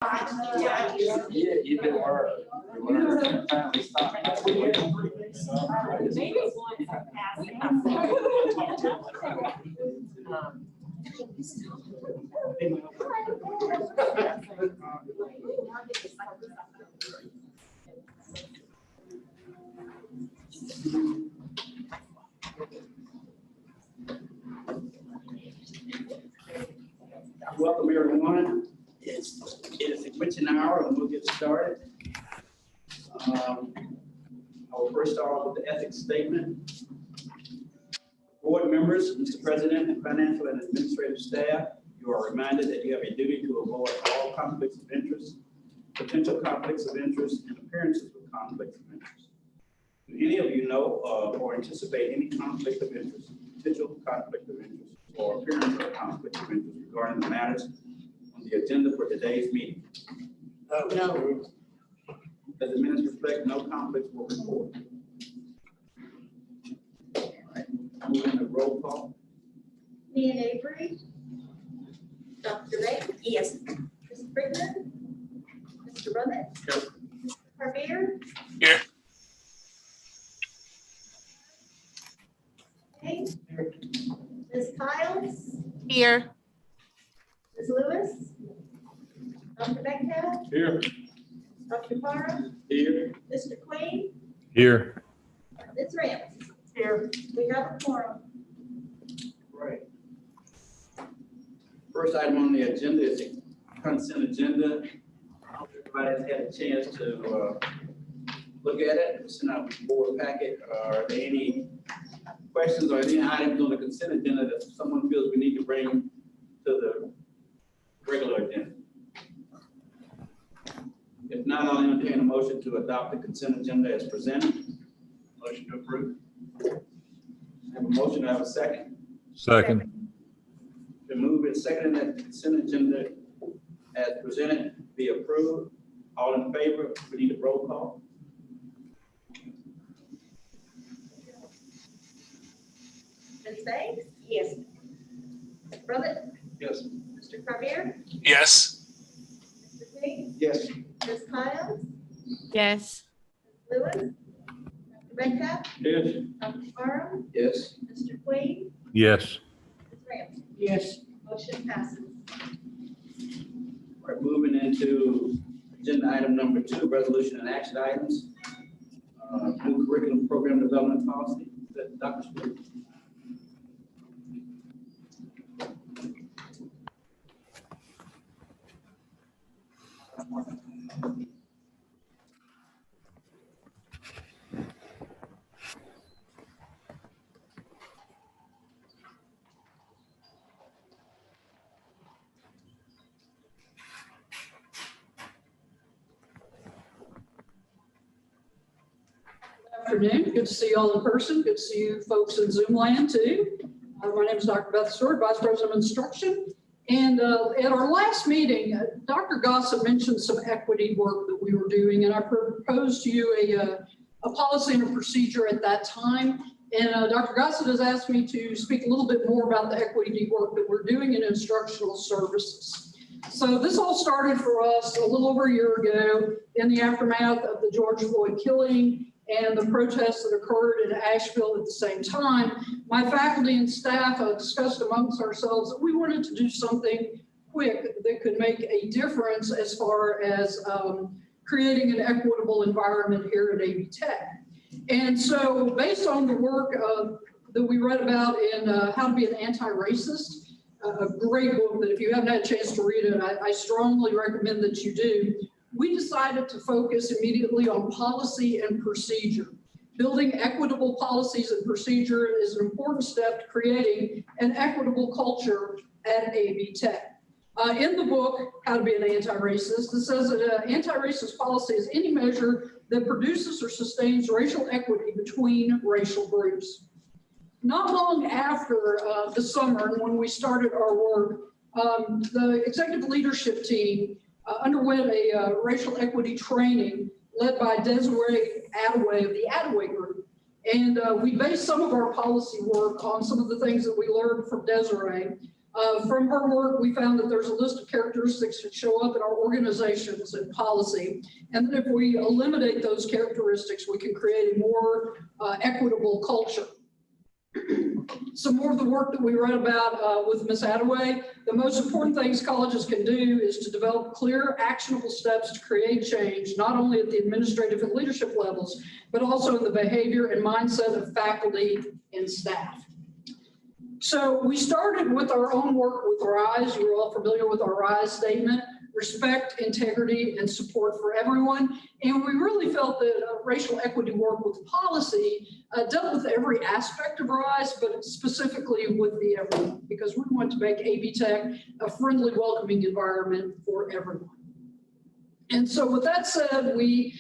Yeah, you did work. Finally stopped. Maybe Welcome everyone. It is the witching hour and we'll get started. I will first start off with the ethics statement. Board members, Mr. President, and financial and administrative staff, you are reminded that you have a duty to avoid all conflicts of interest, potential conflicts of interest, and appearances of conflicts of interest. Do any of you know or anticipate any conflict of interest, potential conflict of interest, or appearance of conflict of interest regarding the matters on the agenda for today's meeting? no. As the minutes reflect, no conflicts were reported. All right, moving to roll call. Mia Avery. Dr. Ray. Yes. Ms. Brickman. Mr. Rubbit. Here. Mr. Carbier. Here. Okay. Ms. Kyles. Here. Ms. Lewis. Dr. Metcalf. Here. Dr. Parham. Here. Mr. Queen. Here. Ms. Rams. Here. We have a quorum. Right. First item on the agenda is the consent agenda. Everybody's had a chance to look at it. It's in our board packet. Are there any questions or any items on the consent agenda that someone feels we need to bring to the regular agenda? If not, I'll entertain a motion to adopt the consent agenda as presented. Motion to approve. I have a motion. I have a second. Second. Been moved and seconded that the consent agenda as presented be approved. All in favor? We need a roll call. Ms. Banks. Yes. Mr. Rubbit. Yes. Mr. Carbier. Yes. Mr. Queen. Yes. Ms. Kyles. Yes. Ms. Lewis. Dr. Metcalf. Yes. Dr. Parham. Yes. Mr. Queen. Yes. Ms. Rams. Yes. Motion passes. All right, moving into agenda item number 2, resolution and action items. New curriculum program development policy. Is that Dr. Smith? Afternoon. Good to see you all in person. Good to see you folks in Zoom land too. My name is Dr. Beth Stewart, Vice President of Instruction. And at our last meeting, Dr. Gossett mentioned some equity work that we were doing, and I proposed to you a policy and a procedure at that time. And Dr. Gossett has asked me to speak a little bit more about the equity work that we're doing in instructional services. So this all started for us a little over a year ago in the aftermath of the George Floyd killing and the protests that occurred in Asheville at the same time. My faculty and staff discussed amongst ourselves that we wanted to do something quick that could make a difference as far as creating an equitable environment here at AB Tech. And so based on the work that we read about in How to Be an Anti-Racist, a great book that if you haven't had a chance to read it, I strongly recommend that you do. We decided to focus immediately on policy and procedure. Building equitable policies and procedure is an important step to creating an equitable culture at AB Tech. In the book, How to Be an Anti-Racist, it says that anti-racist policy is any measure that produces or sustains racial equity between racial groups. Not long after the summer, when we started our work, the executive leadership team underwent a racial equity training led by Desiree Attaway of the Attaway Group. And we based some of our policy work on some of the things that we learned from Desiree. From her work, we found that there's a list of characteristics that show up in our organizations and policy, and that if we eliminate those characteristics, we can create a more equitable culture. Some more of the work that we read about with Ms. Attaway, the most important things colleges can do is to develop clear, actionable steps to create change, not only at the administrative and leadership levels, but also in the behavior and mindset of faculty and staff. So we started with our own work with RISE. You're all familiar with our RISE statement: respect, integrity, and support for everyone. And we really felt that racial equity work with policy dealt with every aspect of RISE, but specifically with the everyone, because we want to make AV Tech a friendly, welcoming environment for everyone. And so with that said, we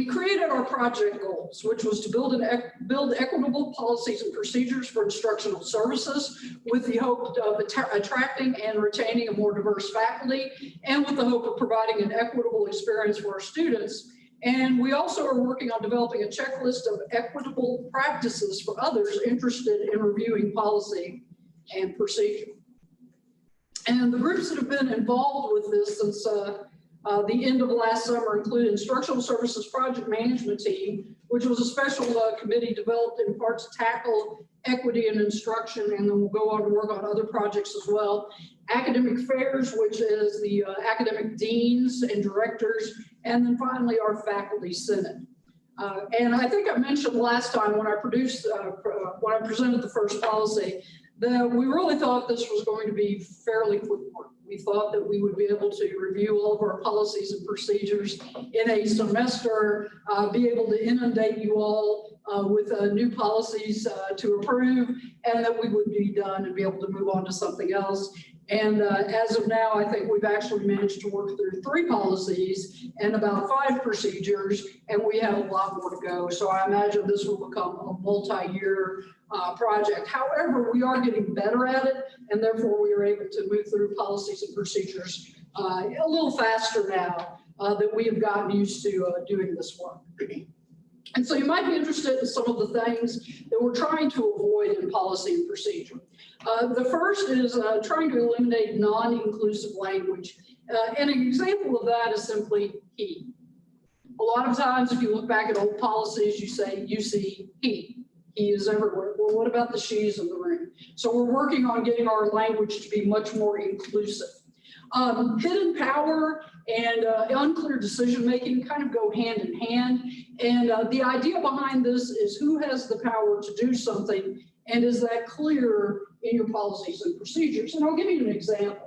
created our project goals, which was to build equitable policies and procedures for instructional services with the hope of attracting and retaining a more diverse faculty, and with the hope of providing an equitable experience for our students. And we also are working on developing a checklist of equitable practices for others interested in reviewing policy and procedure. And the groups that have been involved with this since the end of last summer include Instructional Services Project Management Team, which was a special committee developed in part to tackle equity and instruction, and then we'll go on to work on other projects as well. Academic Affairs, which is the academic deans and directors, and then finally our Faculty Senate. And I think I mentioned last time when I presented the first policy that we really thought this was going to be fairly quick work. We thought that we would be able to review all of our policies and procedures in a semester, be able to inundate you all with new policies to approve, and that we would be done and be able to move on to something else. And as of now, I think we've actually managed to work through 3 policies and about 5 procedures, and we have a lot more to go. So I imagine this will become a multi-year project. However, we are getting better at it, and therefore we are able to move through policies and procedures a little faster now that we have gotten used to doing this work. And so you might be interested in some of the things that we're trying to avoid in policy and procedure. The first is trying to eliminate non-inclusive language. And an example of that is simply he. A lot of times, if you look back at old policies, you see he. He is everywhere. Well, what about the she's in the room? So we're working on getting our language to be much more inclusive. Hidden power and unclear decision-making kind of go hand in hand. And the idea behind this is who has the power to do something, and is that clear in your policies and procedures? And I'll give you an example.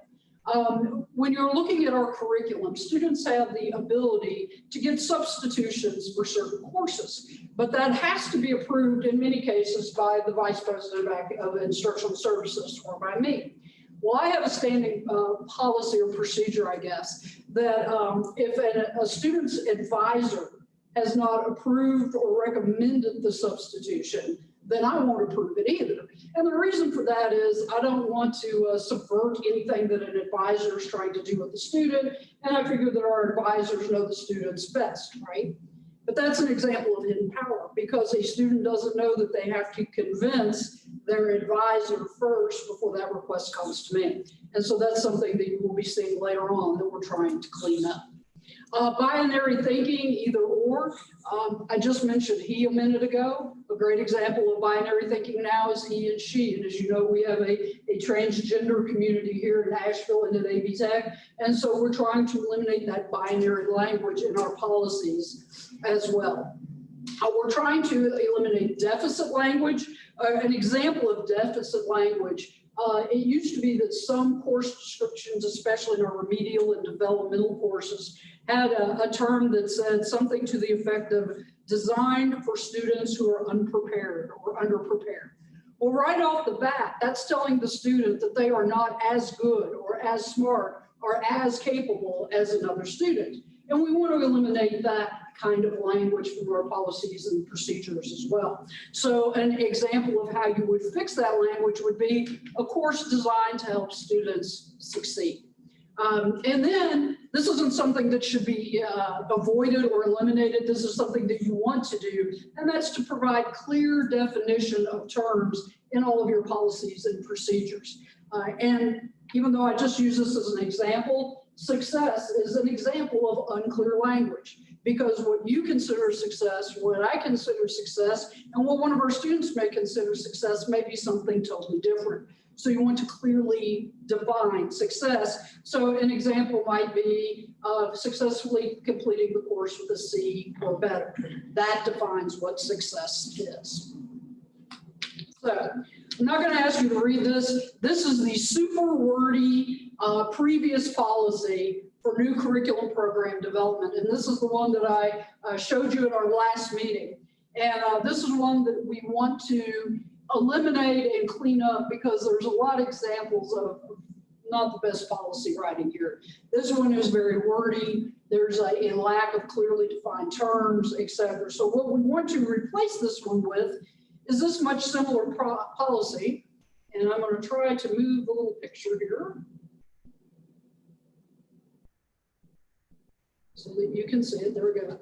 When you're looking at our curriculum, students have the ability to get substitutions for certain courses, but that has to be approved in many cases by the Vice President of Instructional Services or by me. Well, I have a standing policy or procedure, I guess, that if a student's advisor has not approved or recommended the substitution, then I won't approve it either. And the reason for that is I don't want to subvert anything that an advisor is trying to do with the student, and I figure that our advisors know the students best, right? But that's an example of hidden power, because a student doesn't know that they have to convince their advisor first before that request comes to me. And so that's something that you will be seeing later on that we're trying to clean up. Binary thinking, either or. I just mentioned he a minute ago. A great example of binary thinking now is he and she. And as you know, we have a transgender community here in Nashville and at AV Tech. And so we're trying to eliminate that binary language in our policies as well. We're trying to eliminate deficit language. An example of deficit language, it used to be that some course descriptions, especially in our remedial and developmental courses, had a term that said something to the effect of designed for students who are unprepared or underprepared. Well, right off the bat, that's telling the student that they are not as good or as smart or as capable as another student. And we want to eliminate that kind of language from our policies and procedures as well. So an example of how you would fix that language would be a course designed to help students succeed. And then this isn't something that should be avoided or eliminated. This is something that you want to do, and that's to provide clear definition of terms in all of your policies and procedures. And even though I just use this as an example, success is an example of unclear language, because what you consider success, what I consider success, and what one of our students may consider success may be something totally different. So you want to clearly define success. So an example might be successfully completing the course with a C or better. That defines what success is. So I'm not going to ask you to read this. This is the super wordy previous policy for new curriculum program development. And this is the one that I showed you at our last meeting. And this is one that we want to eliminate and clean up, because there's a lot of examples of not the best policy writing here. This one is very wordy. There's a lack of clearly defined terms, etc. So what we want to replace this one with is this much similar policy. And I'm going to try to move the little picture here so that you can see it. There we go.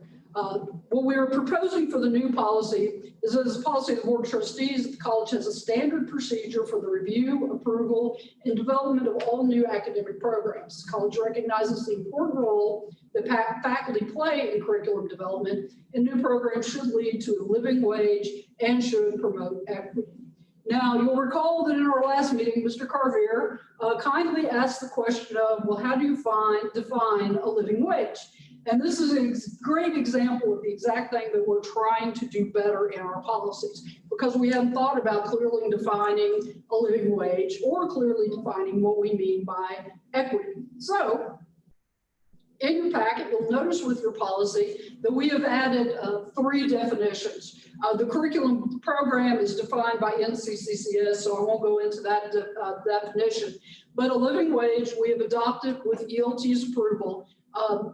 What we are proposing for the new policy is that this policy of the Board of Trustees at the college has a standard procedure for the review, approval, and development of all new academic programs. The college recognizes the important role that faculty play in curriculum development, and new programs should lead to a living wage and should promote equity. Now, you'll recall that in our last meeting, Mr. Carvier kindly asked the question of, well, how do you define a living wage? And this is a great example of the exact thing that we're trying to do better in our policies, because we hadn't thought about clearly defining a living wage or clearly defining what we mean by equity. So in your packet, you'll notice with your policy that we have added 3 definitions. The curriculum program is defined by NCCCS, so I won't go into that definition. But a living wage, we have adopted with ELT's approval.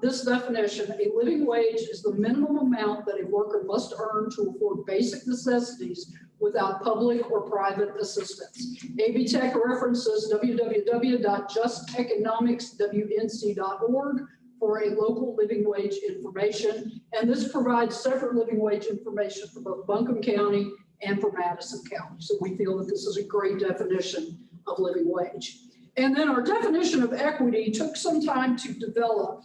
This definition: a living wage is the minimum amount that a worker must earn to afford basic necessities without public or private assistance. AB Tech references www.justeconomicswnc.org for a local living wage information. And this provides separate living wage information for both Buncombe County and for Madison County. So we feel that this is a great definition of living wage. And then our definition of equity took some time to develop.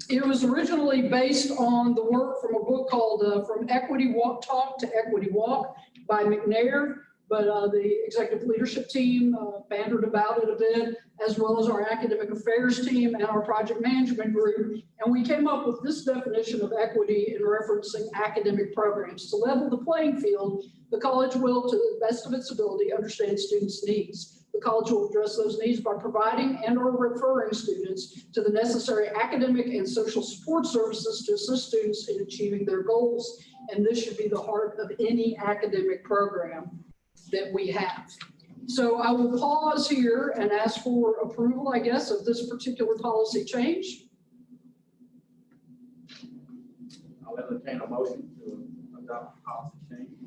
It was originally based on the work from a book called From Equity Talk to Equity Walk by McNair, but the executive leadership team bantered about it a bit, as well as our academic affairs team and our project management group. And we came up with this definition of equity in referencing academic programs. To level the playing field, the college will, to the best of its ability, understand students' needs. The college will address those needs by providing and or referring students to the necessary academic and social support services to assist students in achieving their goals. And this should be the heart of any academic program that we have. So I will pause here and ask for approval, I guess, of this particular policy change. I'll entertain a motion to adopt the policy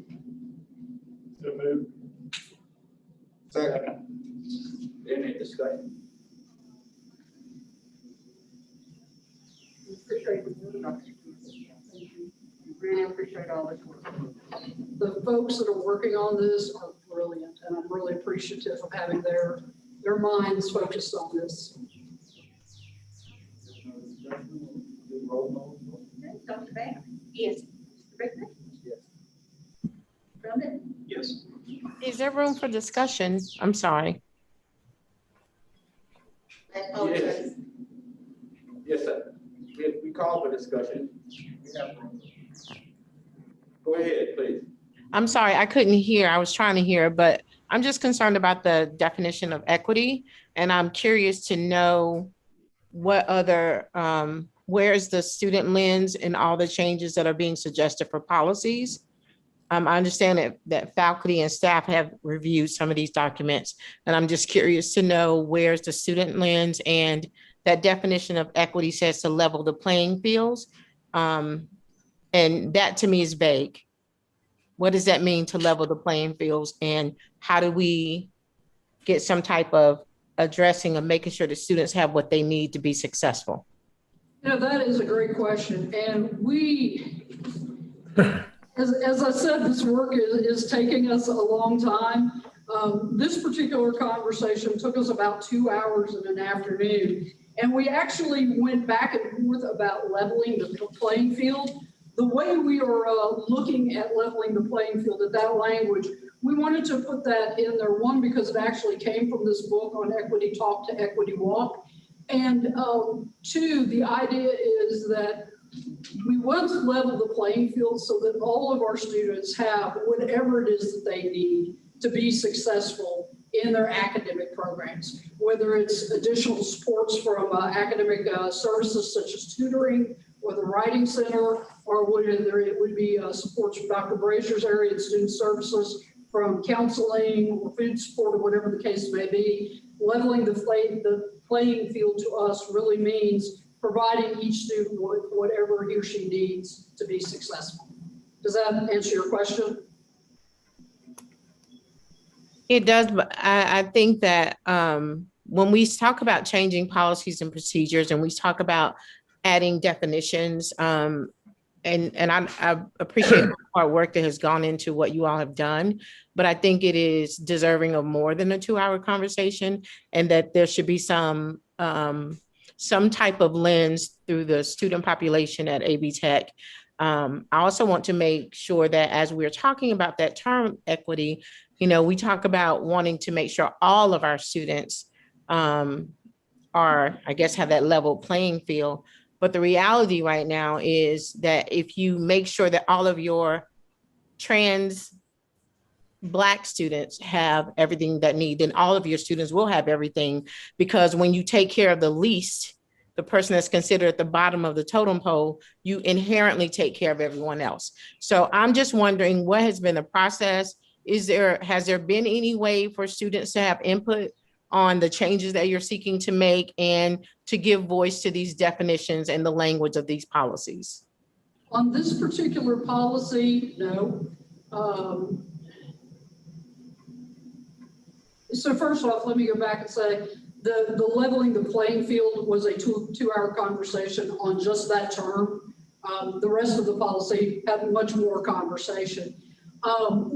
change. So moved. Second. Any discussion? Appreciate it. Really appreciate all this work. The folks that are working on this are brilliant, and I'm really appreciative of having their minds focused on this. Dr. Banks? Yes. Mr. Rickman? Yes. Drummond? Yes. Is there room for discussion? I'm sorry. I apologize. Yes, sir. We call for discussion. We have room. Go ahead, please. I'm sorry, I couldn't hear. I was trying to hear, but I'm just concerned about the definition of equity. And I'm curious to know what other, where's the student lens and all the changes that are being suggested for policies? I understand that faculty and staff have reviewed some of these documents, and I'm just curious to know where's the student lens, and that definition of equity says to level the playing fields. And that to me is vague. What does that mean, to level the playing fields? And how do we get some type of addressing of making sure the students have what they need to be successful? You know, that is a great question. And we, as I said, this work is taking us a long time. This particular conversation took us about 2 hours in an afternoon, and we actually went back and forth about leveling the playing field. The way we are looking at leveling the playing field at that language, we wanted to put that in there, one, because it actually came from this book on Equity Talk to Equity Walk. And two, the idea is that we want to level the playing field so that all of our students have whatever it is that they need to be successful in their academic programs, whether it's additional supports from academic services such as tutoring or the writing center, or whether it would be supports from Dr. Brazier's area and student services, from counseling or food support or whatever the case may be. Leveling the playing field to us really means providing each student with whatever he or she needs to be successful. Does that answer your question? It does, but I think that when we talk about changing policies and procedures and we talk about adding definitions, and I appreciate the hard work that has gone into what you all have done, but I think it is deserving of more than a 2-hour conversation, and that there should be some type of lens through the student population at AB Tech. I also want to make sure that as we're talking about that term equity, you know, we talk about wanting to make sure all of our students are, I guess, have that level playing field. But the reality right now is that if you make sure that all of your trans Black students have everything that need, then all of your students will have everything, because when you take care of the least, the person that's considered at the bottom of the totem pole, you inherently take care of everyone else. So I'm just wondering, what has been the process? Has there been any way for students to have input on the changes that you're seeking to make and to give voice to these definitions and the language of these policies? On this particular policy, no. So first off, let me go back and say the leveling the playing field was a two-hour conversation on just that term. The rest of the policy had much more conversation.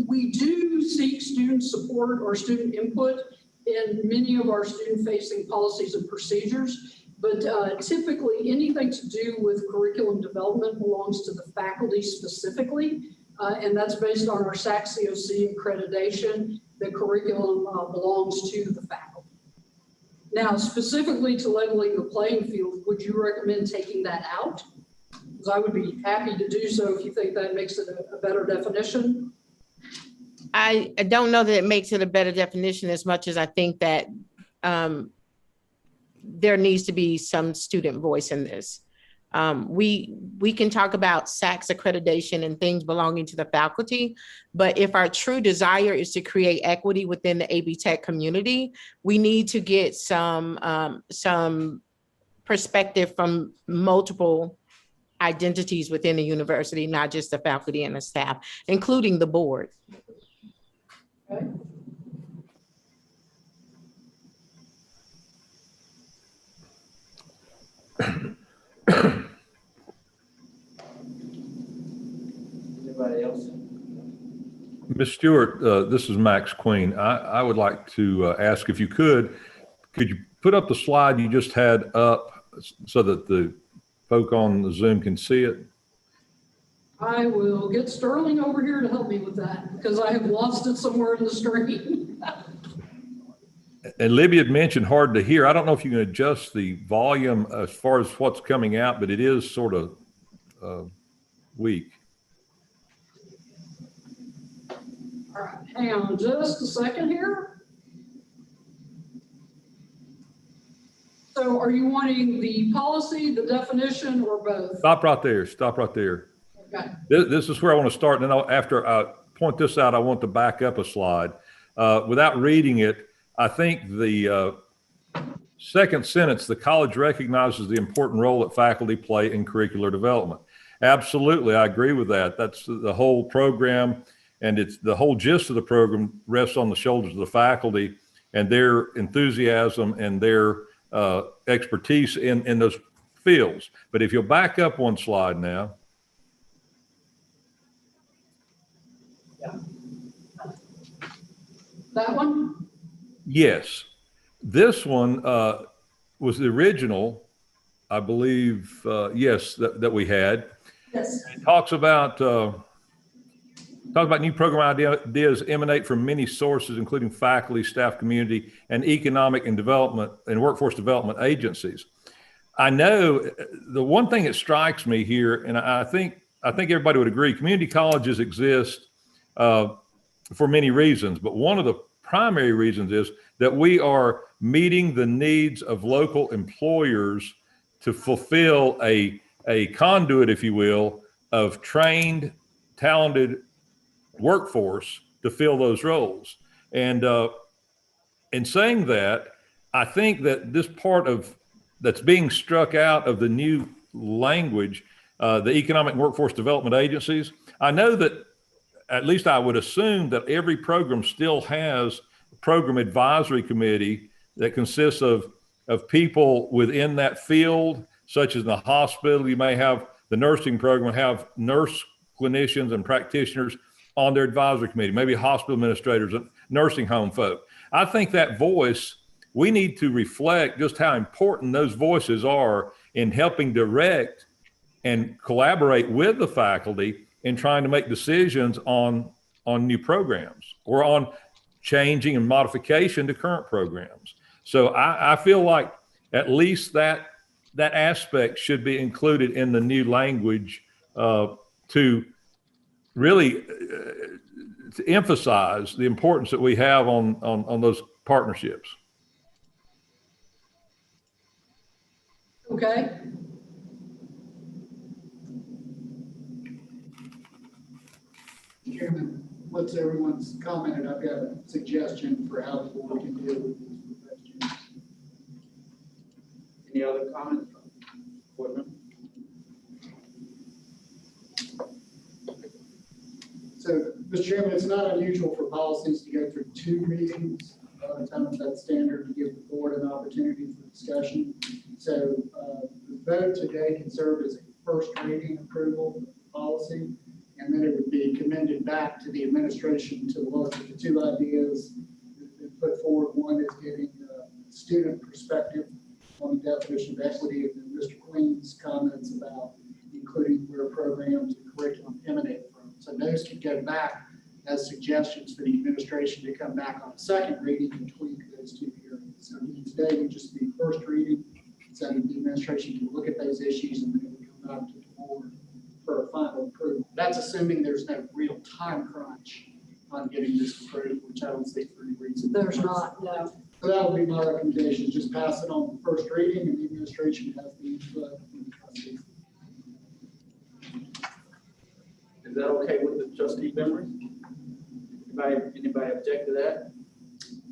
We do seek student support or student input in many of our student-facing policies and procedures, but typically anything to do with curriculum development belongs to the faculty specifically, and that's based on our SAC-COC accreditation. The curriculum belongs to the faculty. Now, specifically to leveling the playing field, would you recommend taking that out? Because I would be happy to do so if you think that makes it a better definition. I don't know that it makes it a better definition as much as I think that there needs to be some student voice in this. We can talk about SAC's accreditation and things belonging to the faculty, but if our true desire is to create equity within the AB Tech community, we need to get some perspective from multiple identities within the university, not just the faculty and the staff, including the board. Okay. Anybody else? Ms. Stewart, this is Max Queen. I would like to ask if you could you put up the slide you just had up so that the folk on the Zoom can see it? I will get Sterling over here to help me with that because I have lost it somewhere in the screen. And Libby had mentioned hard to hear. I don't know if you can adjust the volume as far as what's coming out, but it is sort of weak. All right, hang on just a second here. So are you wanting the policy, the definition, or both? Stop right there. Stop right there. Okay. This is where I want to start. And then after I point this out, I want to back up a slide. Without reading it, I think the second sentence, the college recognizes the important role that faculty play in curricular development. Absolutely, I agree with that. That's the whole program, and it's the whole gist of the program rests on the shoulders of the faculty and their enthusiasm and their expertise in those fields. But if you'll back up one slide now. Yeah. That one? Yes. This one was the original, I believe, yes, that we had. Yes. It talks about new program ideas emanate from many sources, including faculty, staff, community, and economic and development and workforce development agencies. I know the one thing that strikes me here, and I think everybody would agree, community colleges exist for many reasons, but one of the primary reasons is that we are meeting the needs of local employers to fulfill a conduit, if you will, of trained, talented workforce to fill those roles. And in saying that, I think that this part of that's being struck out of the new language, the economic and workforce development agencies, I know that at least I would assume that every program still has a program advisory committee that consists of people within that field, such as the hospital. You may have the nursing program, have nurse clinicians and practitioners on their advisory committee, maybe hospital administrators and nursing home folk. I think that voice, we need to reflect just how important those voices are in helping direct and collaborate with the faculty in trying to make decisions on new programs or on changing and modification to current programs. So I feel like at least that aspect should be included in the new language to really to emphasize the importance that we have on those partnerships. Okay. Chairman, what's everyone's commented? I've got a suggestion for how the board can deal with these questions. Any other comments from board members? So, Mr. Chairman, it's not unusual for policies to go through 2 readings. A lot of times that's standard to give the board an opportunity for discussion. So the vote today can serve as a first reading approval of the policy, and then it would be commended back to the administration to look at the 2 ideas that have been put forward. One is getting student perspective on the definition of equity, and then Mr. Queen's comments about including where programs and curriculum emanate from. So those can go back as suggestions for the administration to come back on a second reading and tweak those 2 hearings. So today would just be first reading, so the administration can look at those issues and then it would come back to the board for a final approval. That's assuming there's no real time crunch on getting this approved, which I don't see for any reason. There's not, no. So that would be my recommendation, just pass it on first reading and the administration has the input from the trustees. Is that okay with the trustee members? Anybody object to that?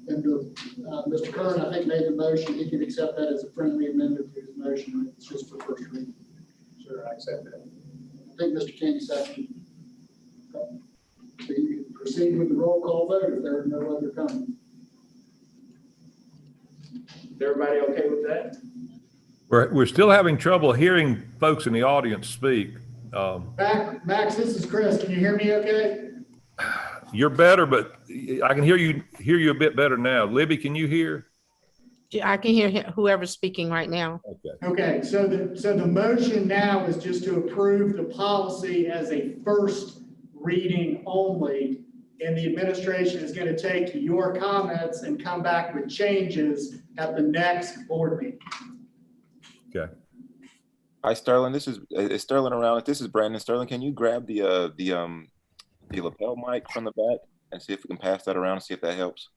And Mr. Kern, I think, made the motion. He can accept that as a friendly amendment to his motion. It's just for first reading. Sure, I accept that. I think Mr. King seconded. Okay. So you can proceed with the roll call vote if there are no other comments. Is everybody okay with that? We're still having trouble hearing folks in the audience speak. Max, this is Chris. Can you hear me okay? You're better, but I can hear you a bit better now. Libby, can you hear? I can hear whoever's speaking right now. Okay. Okay, so the motion now is just to approve the policy as a first reading only, and the administration is going to take your comments and come back with changes at the next board meeting. Okay. Hi, Sterling. Is Sterling around? This is Brandon. Sterling, can you grab the lapel mic from the back and see if we can pass that around and see if that helps?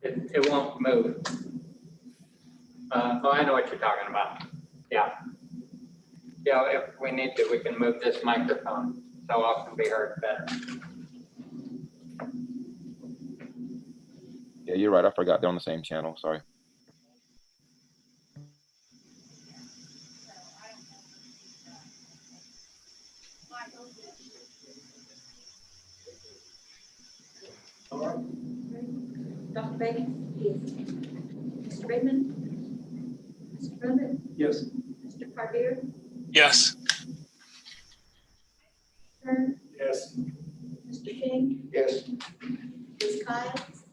It won't move. Oh, I know what you're talking about. Yeah. Yeah, if we need to, we can move this microphone so all can be heard better. Yeah, you're right. I forgot they're on the same channel. Sorry. Dr. Bacon? Yes. Mr. Redmond? Mr. Drummond? Yes. Mr. Cartier? Yes. Kern? Yes. Mr. King? Yes. Ms. Hiles,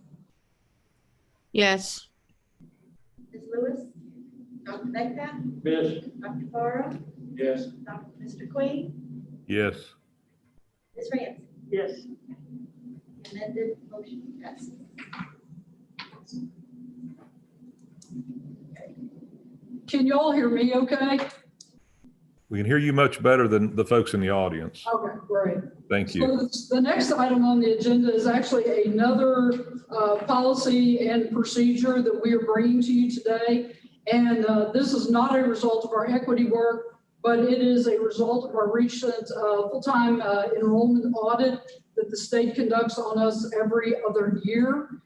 Yes. Ms. Lewis, Dr. Metcalf, Yes. Dr. Farrar, Yes. Mr. Queen, Yes. Ms. Ramsey. Yes. Amended motion passes. Can you all hear me okay? We can hear you much better than the folks in the audience. Okay, great. Thank you. So the next item on the agenda is actually another policy and procedure that we are bringing to you today. And this is not a result of our equity work, but it is a result of our recent full-time enrollment audit that the state conducts on us every other year.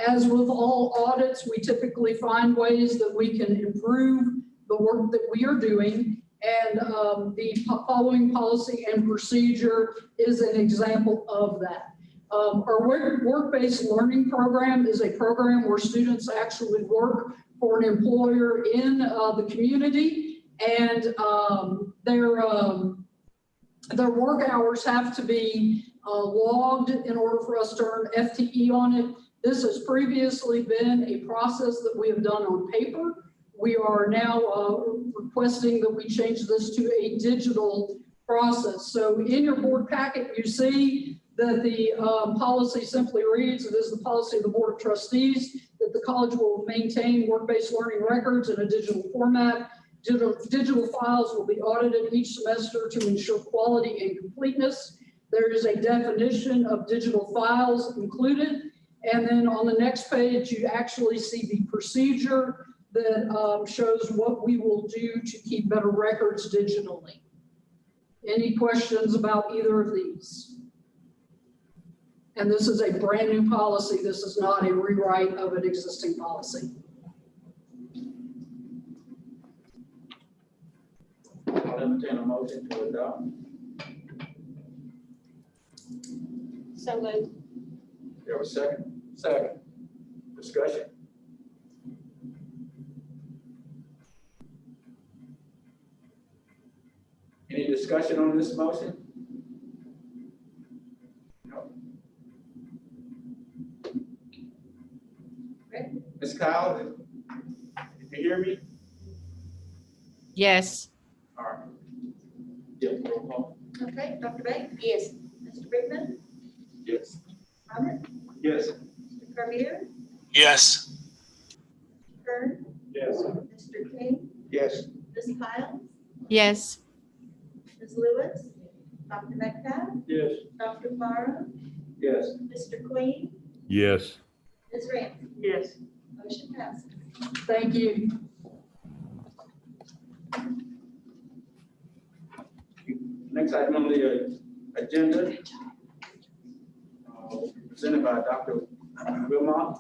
As with all audits, we typically find ways that we can improve the work that we are doing. And the following policy and procedure is an example of that. Our work-based learning program is a program where students actually work for an employer in the community, and their work hours have to be logged in order for us to earn FTE on it. This has previously been a process that we have done on paper. We are now requesting that we change this to a digital process. So in your board packet, you see that the policy simply reads, it is the policy of the Board of Trustees that the college will maintain work-based learning records in a digital format. Digital files will be audited each semester to ensure quality and completeness. There is a definition of digital files included. And then on the next page, you actually see the procedure that shows what we will do to keep better records digitally. Any questions about either of these? And this is a brand new policy. This is not a rewrite of an existing policy. I'll entertain a motion to adopt. So moved. You have a second? Second. Discussion? Any discussion on this motion? No. Okay. Ms. Kyle, did you hear me? Yes. All right. Yeah, roll call. Okay, Dr. Banks? Yes. Mr. Brickman? Yes. Robert? Yes. Mr. Carbier? Yes. Kern? Yes. Mr. King? Yes. Ms. Hiles, Yes. Ms. Lewis, Dr. Metcalf, Yes. Dr. Farrar, Yes. Mr. Queen, Yes. Ms. Ramsey. Yes. Motion passes. Thank you. Next item on the agenda, presented by Dr. Wilmot.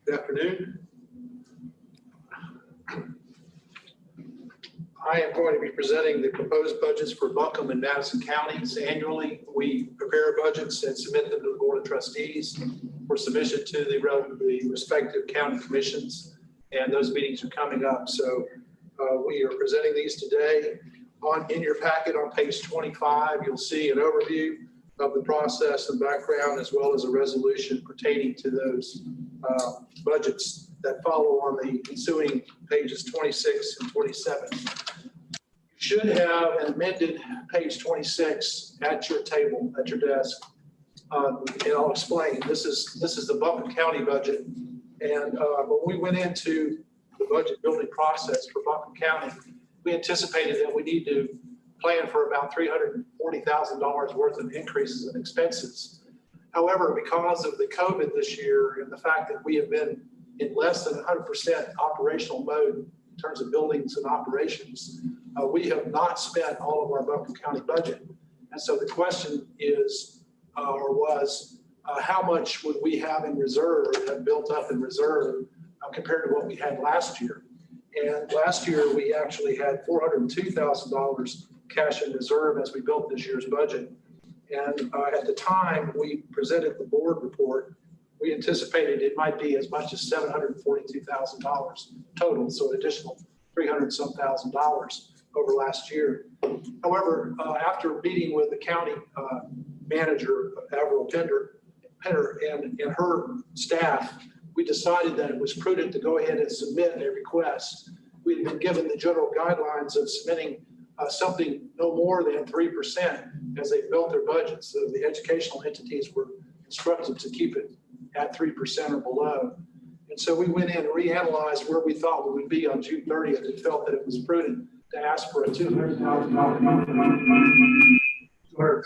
Good afternoon. I am going to be presenting the proposed budgets for Buncombe and Madison counties annually. We prepare budgets and submit them to the Board of Trustees for submission to the respective county commissions, and those meetings are coming up. So we are presenting these today. In your packet on page 25, you'll see an overview of the process and background, as well as a resolution pertaining to those budgets that follow on the ensuing pages 26 and 27. You should have an amended page 26 at your table, at your desk. And I'll explain. This is the Buncombe County budget. And when we went into the budget building process for Buncombe County, we anticipated that we need to plan for about $340,000 worth of increases in expenses. However, because of the COVID this year and the fact that we have been in less than 100% operational mode in terms of buildings and operations, we have not spent all of our Buncombe County budget. And so the question is, or was, how much would we have in reserve, have built up in reserve compared to what we had last year? And last year, we actually had $402,000 cash in reserve as we built this year's budget. And at the time we presented the board report, we anticipated it might be as much as $742,000 total, so an additional $300-some thousand over last year. However, after meeting with the county manager, Avril Penner, and her staff, we decided that it was prudent to go ahead and submit a request. We had been given the general guidelines of submitting something no more than 3% as they built their budgets. So the educational entities were instructed to keep it at 3% or below. And so we went in and reanalyzed where we thought we would be on June 30th and felt that it was prudent to ask for a $200,000 where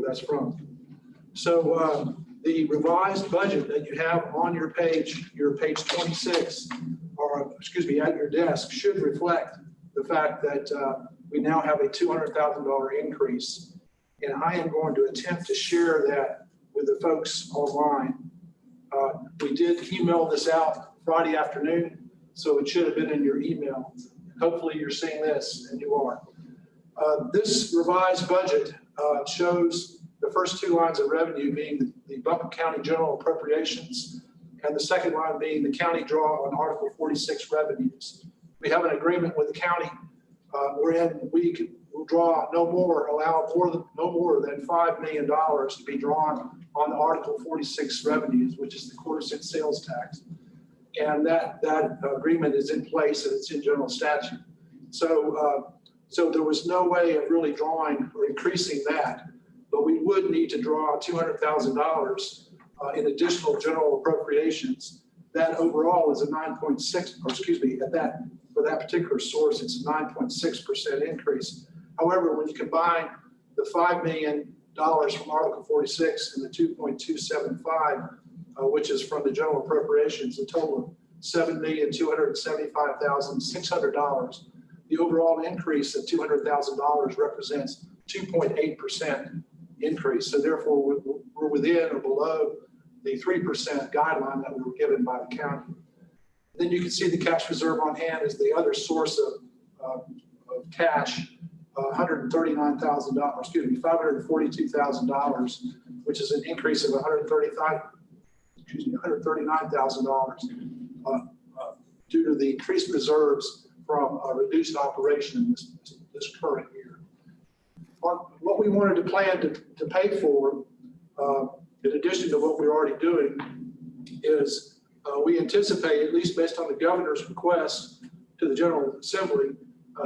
that's from. So the revised budget that you have on your page 26, or excuse me, at your desk, should reflect the fact that we now have a $200,000 increase. And I am going to attempt to share that with the folks online. We did email this out Friday afternoon, so it should have been in your email. Hopefully you're seeing this, and you are. This revised budget shows the first two lines of revenue being the Buncombe County General Appropriations, and the second line being the county draw on Article 46 revenues. We have an agreement with the county wherein we will draw no more, allow no more than $5 million to be drawn on the Article 46 revenues, which is the quarter-cent sales tax. And that agreement is in place and it's in general statute. So, so there was no way of really drawing or increasing that, but we would need to draw $200,000 in additional general appropriations. That overall is a 9.6, or excuse me, for that particular source, it's a 9.6% increase. However, when you combine the $5 million from Article 46 and the 2.275, which is from the general appropriations, a total of $7,275,600. The overall increase of $200,000 represents 2.8% increase. So therefore, we're within or below the 3% guideline that we were given by the county. Then you can see the cash reserve on hand is the other source of cash, $139,000, excuse me, $542,000, which is an increase of $139,000 due to the increased reserves from a reduced operation this current year. What we wanted to plan to pay for, in addition to what we're already doing, is we anticipate, at least based on the governor's request to the General Assembly,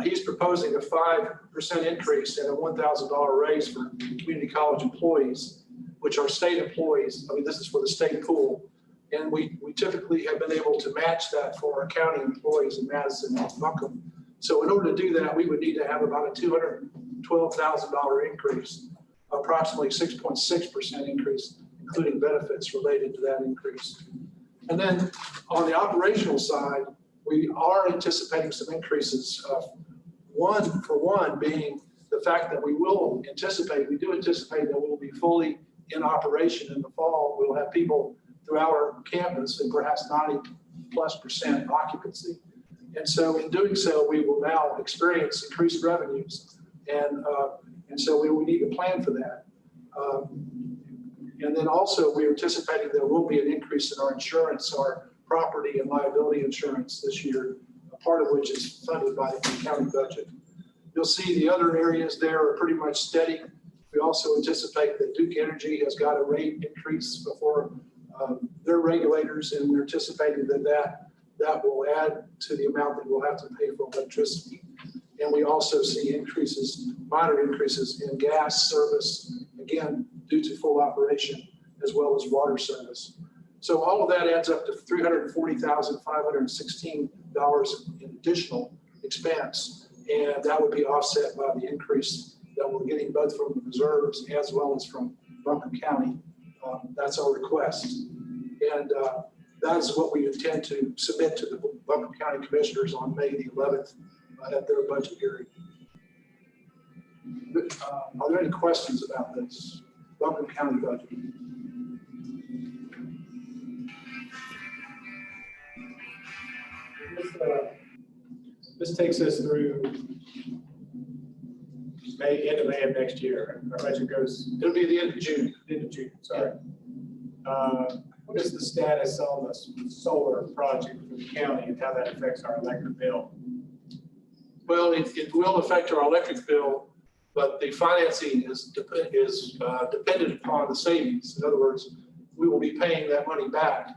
he's proposing a 5% increase and a $1,000 raise for community college employees, which are state employees. I mean, this is for the state pool. And we typically have been able to match that for our county employees in Madison and Buncombe. So in order to do that, we would need to have about a $212,000 increase, approximately 6.6% increase, including benefits related to that increase. And then on the operational side, we are anticipating some increases. One being the fact that we do anticipate that we'll be fully in operation in the fall. We'll have people throughout our campus and perhaps 90+% occupancy. And so in doing so, we will now experience increased revenues. And so we will need to plan for that. And then also we're anticipating there will be an increase in our insurance, our property and liability insurance this year, a part of which is funded by the county budget. You'll see the other areas there are pretty much steady. We also anticipate that Duke Energy has got a rate increase before their regulators, and we're anticipating that will add to the amount that we'll have to pay for electricity. And we also see minor increases in gas service, again, due to full operation, as well as water service. So all of that adds up to $340,516 in additional expense. And that would be offset by the increase that we're getting both from the reserves as well as from Buncombe County. That's our request. And that's what we intend to submit to the Buncombe County Commissioners on May the 11th at their budget hearing. Are there any questions about this Buncombe County budget? This takes us through end of May of next year. Our budget goes. It'll be the end of June. End of June, sorry. What is the status on the solar project for the county and how that affects our electric bill? Well, it will affect our electric bill, but the financing is dependent upon the savings. In other words, we will be paying that money back.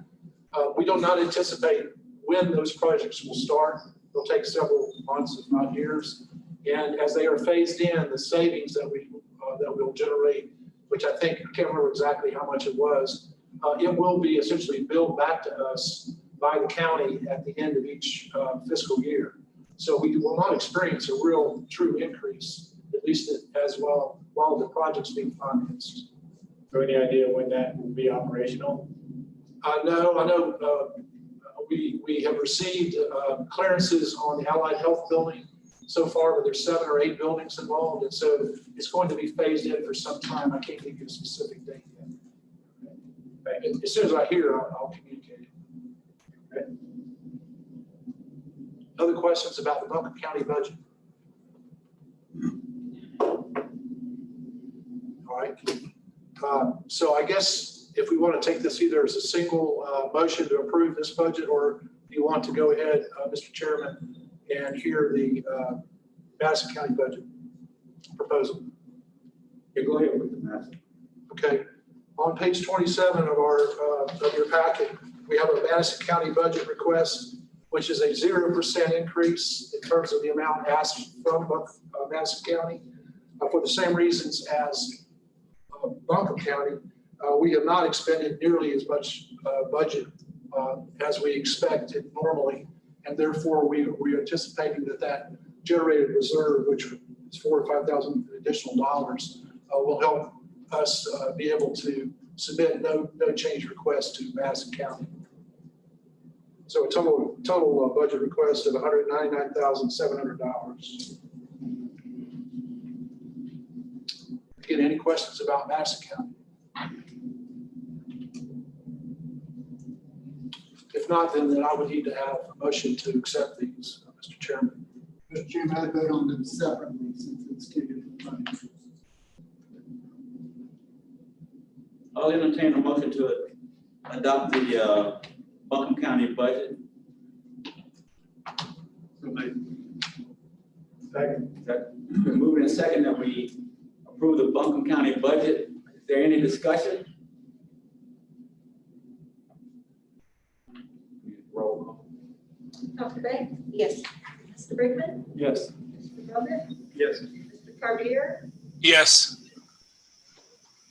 We do not anticipate when those projects will start. They'll take several months, if not years. And as they are phased in, the savings that we'll generate, which I think, I can't remember exactly how much it was, it will be essentially billed back to us by the county at the end of each fiscal year. So we will not experience a real true increase, at least as well, while the project's being financed. So any idea when that will be operational? No, I know we have received clearances on the Allied Health building so far, but there's 7 or 8 buildings involved. And so it's going to be phased in for some time. I can't give you a specific date yet. As soon as I hear, I'll communicate it. Okay. Other questions about the Buncombe County budget? All right. So I guess if we want to take this either as a single motion to approve this budget, or do you want to go ahead, Mr. Chairman, and hear the Madison County budget proposal? Yeah, go ahead with the Madison. Okay. On page 27 of of your packet, we have a Madison County budget request, which is a 0% increase in terms of the amount asked from Madison County. For the same reasons as Buncombe County, we have not expended nearly as much budget as we expected normally, and therefore we're anticipating that generated reserve, which is $4,000 to $5,000 additional dollars, will help us be able to submit no change request to Madison County. So a total budget request of $199,700. Again, any questions about Madison County? If not, then I would need to have a motion to accept these, Mr. Chairman. Mr. Chairman, I'd vote on them separately since it's two different funds. I'll entertain a motion to adopt the Buncombe County budget. Second. We're moving a second that we approve the Buncombe County budget. Is there any discussion? Roll call. Dr. Banks? Yes. Mr. Brickman? Yes. Mr. Bowman? Yes. Mr. Carbier? Yes.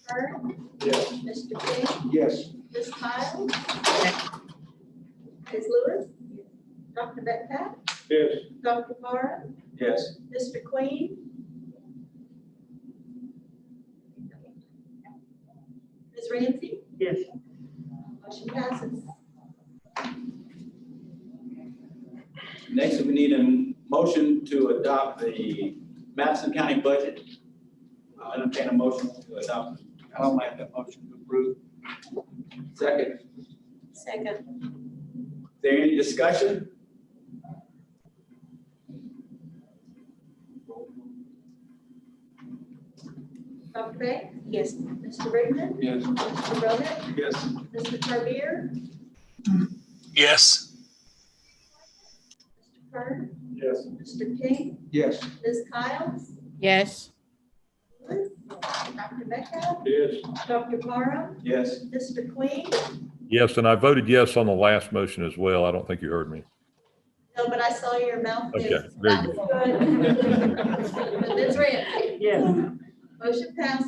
Kern? Yes. Mr. King? Yes. Ms. Kyle? Ms. Lewis? Dr. Metcalf? Yes. Dr. Parra? Yes. Mr. Queen? Ms. Ramsey? Yes. Motion passes. Next, we need a motion to adopt the Madison County budget. I'll entertain a motion to adopt. I don't like that motion to approve. Second. Second. Is there any discussion? Dr. Banks? Yes. Mr. Brickman? Yes. Mr. Bowman? Yes. Mr. Carbier? Yes. Mr. Kern? Yes. Mr. King? Yes. Ms. Kyles? Yes. Dr. Metcalf? Yes. Dr. Parra? Yes. Mr. Queen? Yes, and I voted yes on the last motion as well. I don't think you heard me. No, but I saw your mouth. Okay, face. very That was good. Ms. Ramsey? Yes. Motion passes.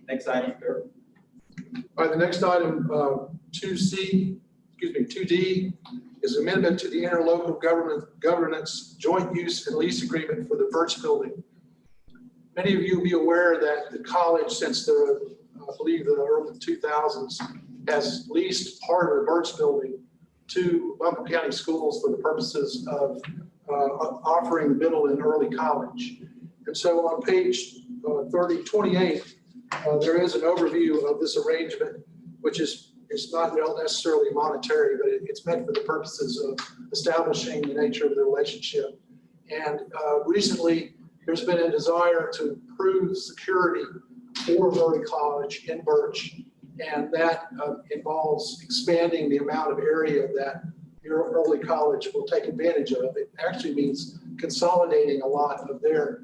Next item, sir. All right, the next item, 2D, is amendment to the Interlocal Governance Joint Use and Lease Agreement for the Birch Building. Many of you will be aware that the college, since I believe the early 2000s, has leased part of the Birch Building to Buncombe County schools for the purposes of offering the middle and early college. And so on page 28, there is an overview of this arrangement, which is not necessarily monetary, but it's meant for the purposes of establishing the nature of the relationship. And recently, there's been a desire to improve security for Early College in Birch. And that involves expanding the amount of area that your Early College will take advantage of. It actually means consolidating a lot of their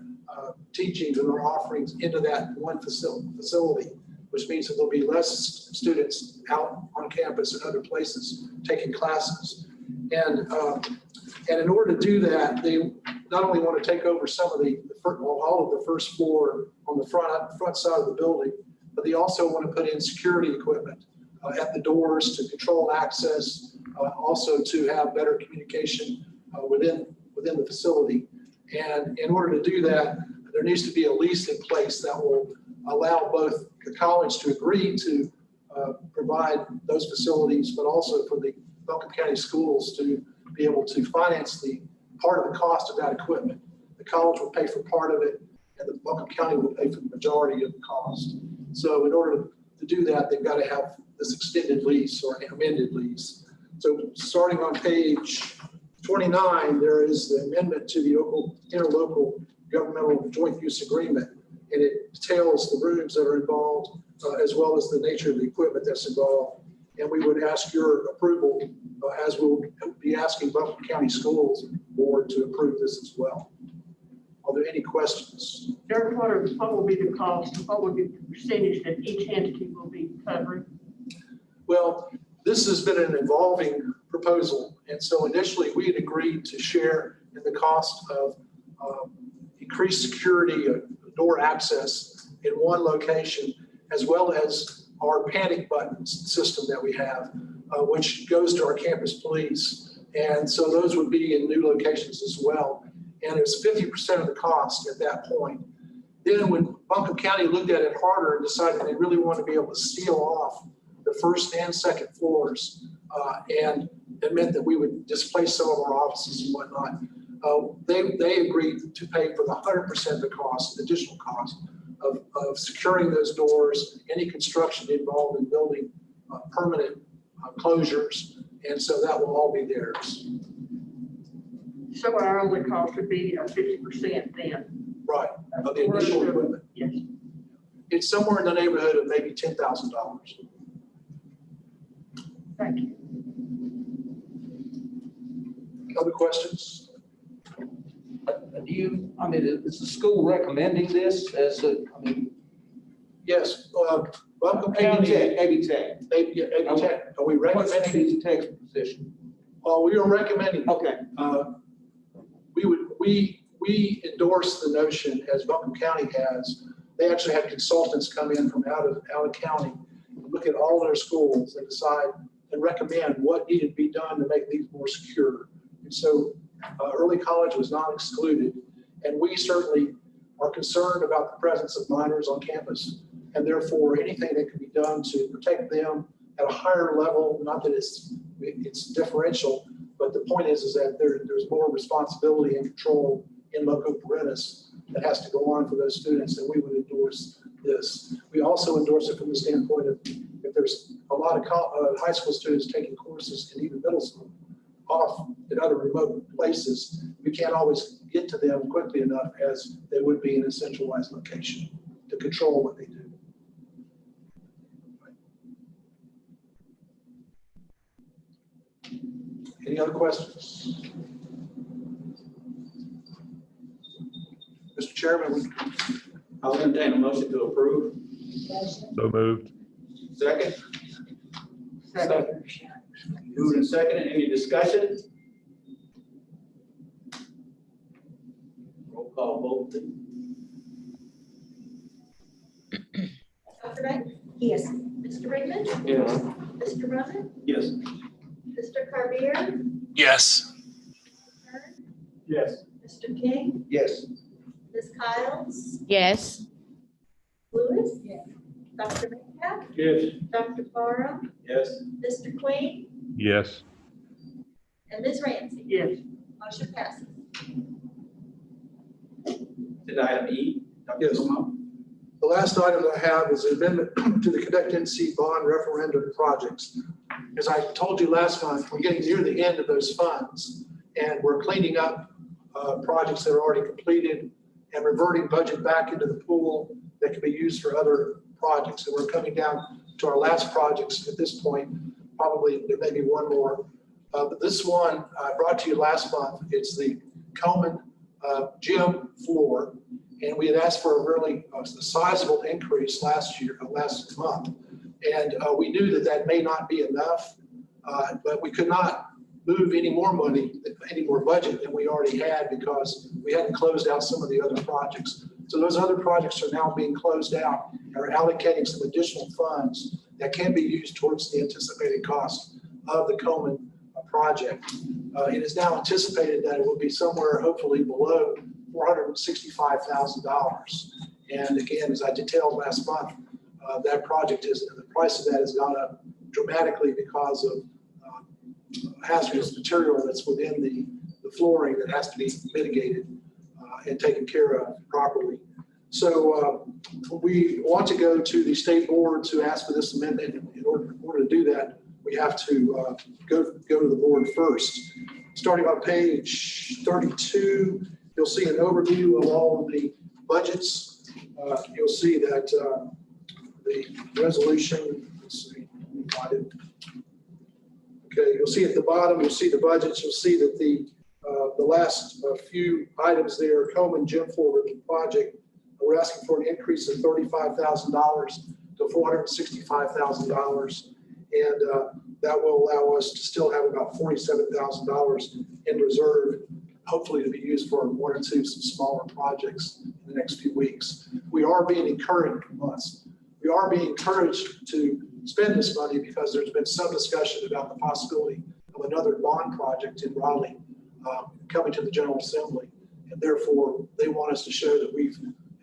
teachings and their offerings into that one facility, which means that there'll be less students out on campus and other places taking classes. And in order to do that, they not only want to take over some of all of the first floor on the front side of the building, but they also want to put in security equipment at the doors to control access, also to have better communication within the facility. And in order to do that, there needs to be a lease in place that will allow both the college to agree to provide those facilities, but also for the Buncombe County schools to be able to finance the part of the cost of that equipment. The college will pay for part of it, and the Buncombe County will pay for the majority of the cost. So in order to do that, they've got to have this extended lease or amended lease. So starting on page 29, there is the amendment to the interlocal governmental joint use agreement, and it details the rooms that are involved, as well as the nature of the equipment that's involved. And we would ask your approval, as we'll be asking Buncombe County Schools Board to approve this as well. Are there any questions? Derek, what will be the cost? What will be the percentage that each entity will be covering? Well, this has been an evolving proposal. And so initially we had agreed to share in the cost of increased security, door access in one location, as well as our panic button system that we have, which goes to our campus police. And so those would be in new locations as well. And it's 50% of the cost at that point. Then when Buncombe County looked at it harder and decided they really want to be able to seal off the first and second floors, and it meant that we would displace some of our offices and whatnot, they agreed to pay for the 100% of the cost, additional cost of securing those doors, any construction involved in building permanent closures. And so that will all be theirs. So our only cost would be 50% then? Right, of the initial equipment. Yes. It's somewhere in the neighborhood of maybe $10,000. Thank you. Other questions? Is the school recommending this as a, Yes, Buncombe AB County. Tech, AB Tech. AB Tech. Are we What's recommending? AB Tech's position? We are recommending. Okay. We endorse the notion, as Buncombe County has. They actually had consultants come in from out of county and look at all their schools and decide and recommend what needed to be done to make these more secure. And so Early College was not excluded. And we certainly are concerned about the presence of minors on campus. And therefore, anything that can be done to protect them at a higher level, not that it's differential, but the point is that there's more responsibility and control in loco parentis that has to go on for those students, and we would endorse this. We also endorse it from the standpoint of if there's a lot of high school students taking courses and even middle school off in other remote places, we can't always get to them quickly enough as they would be in a centralized location to control what they do. Any other questions? Mr. Chairman, I'll entertain a motion to approve. So moved. Second? Second. Moved and seconded. Any discussion? Roll call vote, please. Dr. Beck? Yes. Mr. Raymond? Yes. Mr. Roman? Yes. Mr. Carbier? Yes. Yes. Mr. King? Yes. Ms. Kyles? Yes. Lewis? Yes. Dr. Metcalf? Yes. Dr. Farah? Yes. Mr. Queen? Yes. And Ms. Ramsey? Yes. Motion passes. Did item E? Dr. Yes. Coleman? the last item that I have is an amendment to the Connect NC bond referendum projects. As I told you last month, we're getting near the end of those funds, and we're cleaning up projects that are already completed and reverting budget back into the pool that can be used for other projects. And we're coming down to our last projects at this point. Probably there may be one more. But this one I brought to you last month. It's the Coleman Gym Floor. And we had asked for a really sizable increase last month. And we knew that that may not be enough, but we could not move any more money, any more budget than we already had because we hadn't closed out some of the other projects. So those other projects are now being closed out and are allocating some additional funds that can be used towards the anticipated cost of the Coleman project. It is now anticipated that it will be somewhere hopefully below $465,000. And again, as I detailed last month, that project the price of that has gone up dramatically because of hazardous material that's within the flooring that has to be mitigated and taken care of properly. So we want to go to the state board to ask for this amendment. In order to do that, we have to go to the board first. Starting on page 32, you'll see an overview of all of the budgets. You'll see that the resolution, let's see, okay, you'll see at the bottom, you'll see the budgets, you'll see that the last few items there, Coleman Gym Floor project, we're asking for an increase of $35,000 to $465,000. And that will allow us to still have about $47,000 in reserve, hopefully to be used for one or two some smaller projects in the next few weeks. We are being encouraged to spend this money because there's been some discussion about the possibility of another bond project in Raleigh coming to the General Assembly. And therefore, they want us to show that we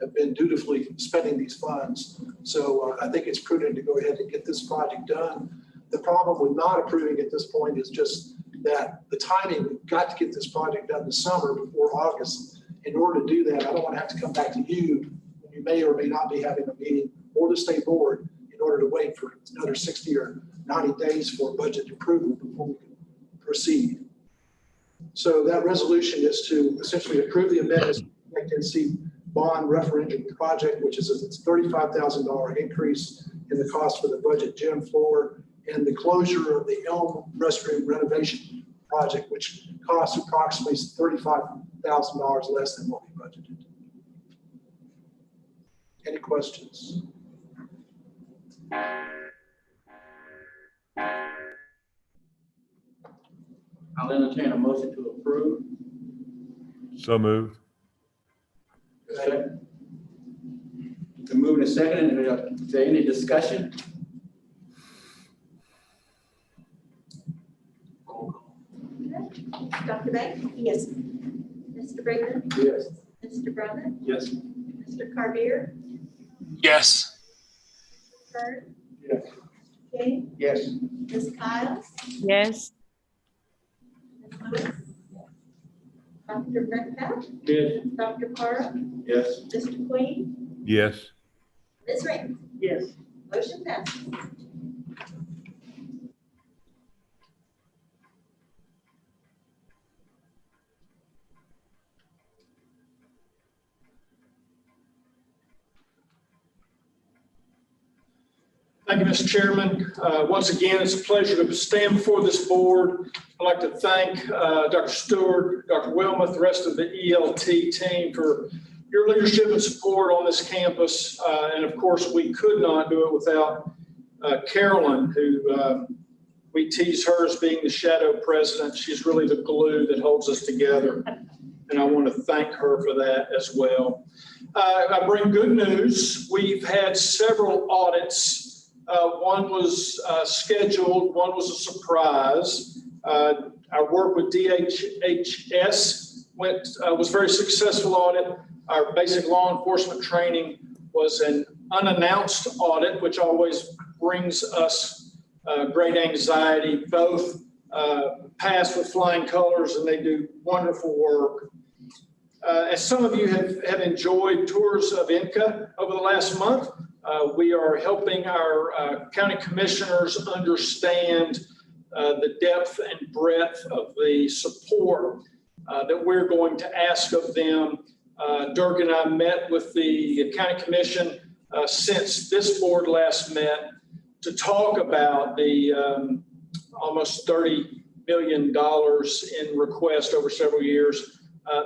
have been dutifully spending these funds. So I think it's prudent to go ahead and get this project done. The problem with not approving at this point is just that the timing, we've got to get this project done this summer before August. In order to do that, I don't want to have to come back to you when you may or may not be having a meeting or the state board in order to wait for another 60 or 90 days for budget approval before we can proceed. So that resolution is to essentially approve the amendments to the NC bond referendum project, which is a $35,000 increase in the cost for the budget gym floor and the closure of the Elm restroom renovation project, which costs approximately $35,000 less than what we budgeted. Any questions? I'll entertain a motion to approve. So moved. Second. Been moved and seconded. Is there any discussion? Dr. Banks? Yes. Mr. Brigham? Yes. Mr. Brother? Yes. Mr. Carbier? Yes. Kurt? Yes. King? Yes. Ms. Kyles? Yes. Ms. Lewis? Dr. Metcalf? Yes. Dr. Carr? Yes. Mr. Queen? Yes. Ms. Raymond? Yes. Motion passes. Thank you, Mr. Chairman. Once again, it's a pleasure to stand before this board. I'd like to thank Dr. Stewart, Dr. Wilmoth, the rest of the ELT team for your leadership and support on this campus. And of course, we could not do it without Carolyn, who we tease her as being the shadow president. She's really the glue that holds us together. And I want to thank her for that as well. I bring good news. We've had several audits. One was scheduled, one was a surprise. Our work with DHHS was very successful audit. Our basic law enforcement training was an unannounced audit, which always brings us great anxiety. Both passed with flying colors, and they do wonderful work. As some of you have enjoyed tours of INCA over the last month, we are helping our county commissioners understand the depth and breadth of the support that we're going to ask of them. Dirk and I met with the county commission since this board last met to talk about the almost $30 million in request over several years.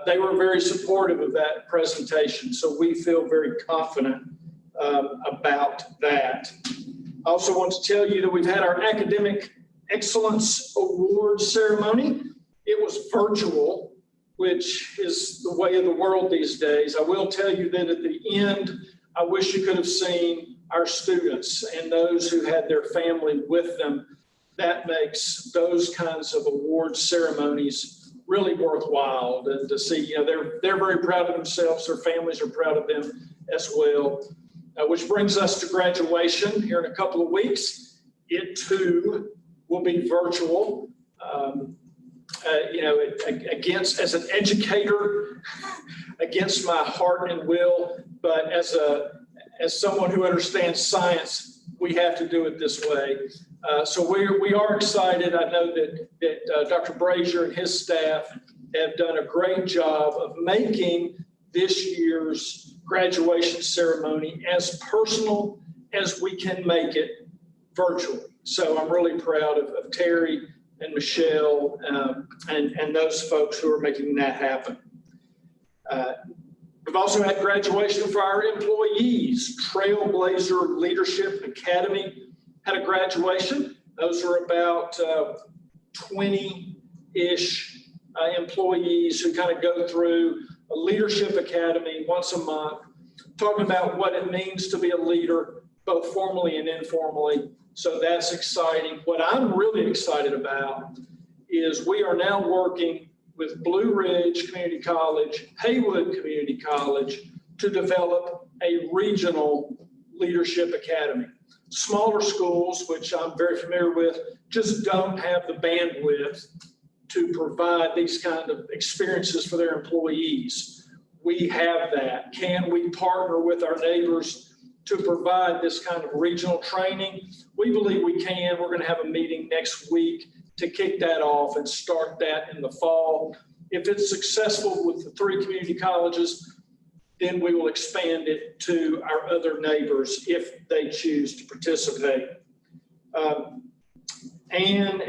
They were very supportive of that presentation, so we feel very confident about that. I also want to tell you that we've had our Academic Excellence Award ceremony. It was virtual, which is the way of the world these days. I will tell you that at the end, I wish you could have seen our students and those who had their family with them. That makes those kinds of award ceremonies really worthwhile to see. You know, they're very proud of themselves. Their families are proud of them as well. Which brings us to graduation here in a couple of weeks. It too will be virtual. You know, as an educator, against my heart and will, but as someone who understands science, we have to do it this way. So we are excited. I know that Dr. Brazier and his staff have done a great job of making this year's graduation ceremony as personal as we can make it virtually. So I'm really proud of Terry and Michelle and those folks who are making that happen. We've also had graduation for our employees. Trailblazer Leadership Academy had a graduation. Those are about 20-ish employees who kind of go through a leadership academy once a month, talking about what it means to be a leader, both formally and informally. So that's exciting. What I'm really excited about is we are now working with Blue Ridge Community College, Haywood Community College to develop a regional leadership academy. Smaller schools, which I'm very familiar with, just don't have the bandwidth to provide these kind of experiences for their employees. We have that. Can we partner with our neighbors to provide this kind of regional training? We believe we can. We're going to have a meeting next week to kick that off and start that in the fall. If it's successful with the 3 community colleges, then we will expand it to our other neighbors if they choose to participate. Ann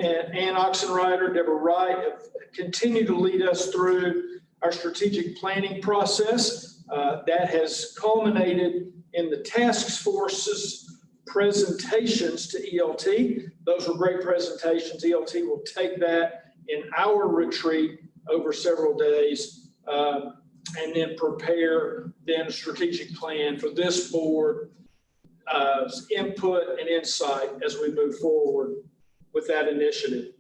Oxenrider, Deborah Wright have continued to lead us through our strategic planning process. That has culminated in the task force's presentations to ELT. Those were great presentations. ELT will take that in our retreat over several days and then prepare then a strategic plan for this board input and insight as we move forward with that initiative.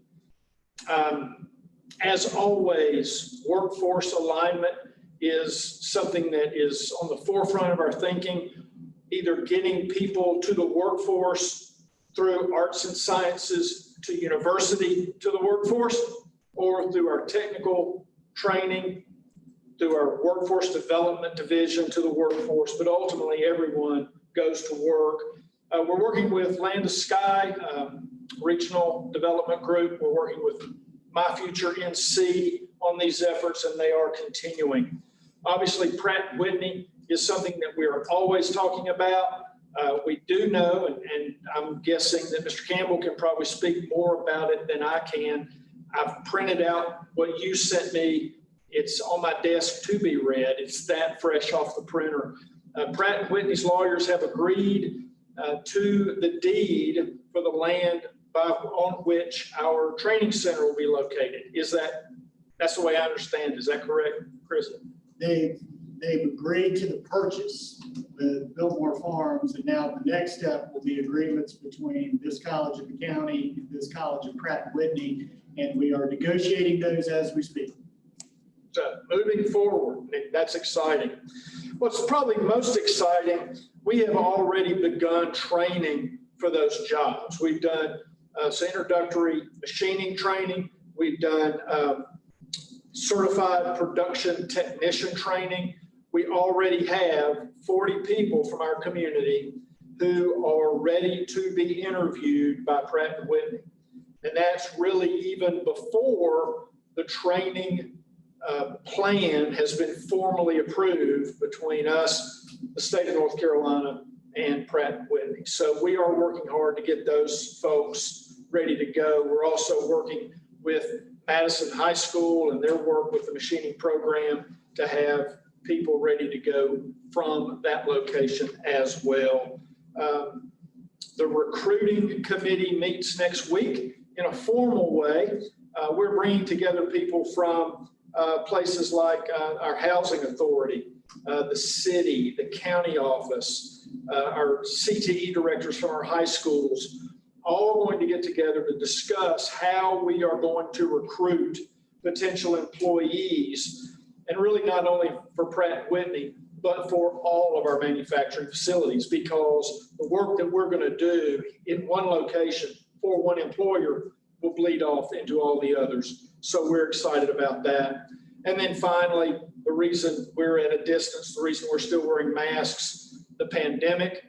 As always, workforce alignment is something that is on the forefront of our thinking, either getting people to the workforce through arts and sciences to university to the workforce, or through our technical training, through our workforce development division to the workforce, but ultimately everyone goes to work. We're working with Land to Sky Regional Development Group. We're working with My Future NC on these efforts, and they are continuing. Obviously, Pratt & Whitney is something that we are always talking about. We do know, and I'm guessing that Mr. Campbell can probably speak more about it than I can. I've printed out what you sent me. It's on my desk to be read. It's that fresh off the printer. Pratt & Whitney's lawyers have agreed to the deed for the land on which our training center will be located. That's the way I understand. Is that correct, Chris? They've agreed to the purchase with Biltmore Farms, and now the next step will be agreements between this college of the county and this college of Pratt & Whitney, and we are negotiating those as we speak. So moving forward, that's exciting. What's probably most exciting, we have already begun training for those jobs. We've done some introductory machining training. We've done certified production technician training. We already have 40 people from our community who are ready to be interviewed by Pratt & Whitney. And that's really even before the training plan has been formally approved between us, the state of North Carolina, and Pratt & Whitney. So we are working hard to get those folks ready to go. We're also working with Madison High School and their work with the machining program to have people ready to go from that location as well. The recruiting committee meets next week in a formal way. We're bringing together people from places like our housing authority, the city, the county office, our CTE directors from our high schools, all going to get together to discuss how we are going to recruit potential employees, and really not only for Pratt & Whitney, but for all of our manufacturing facilities, because the work that we're going to do in one location for one employer will bleed off into all the others. So we're excited about that. And then finally, the reason we're at a distance, the reason we're still wearing masks, the pandemic.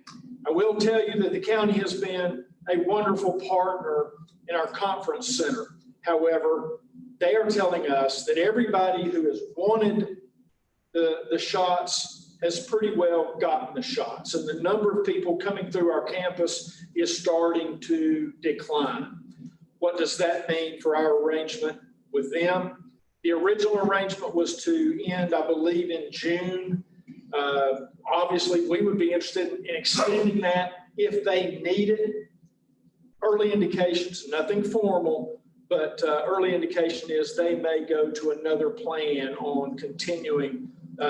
I will tell you that the county has been a wonderful partner in our conference center. However, they are telling us that everybody who has wanted the shots has pretty well gotten the shots. And the number of people coming through our campus is starting to decline. What does that mean for our arrangement with them? The original arrangement was to end, I believe, in June. Obviously, we would be interested in extending that if they need it. Early indications, nothing formal, but early indication is they may go to another plan on continuing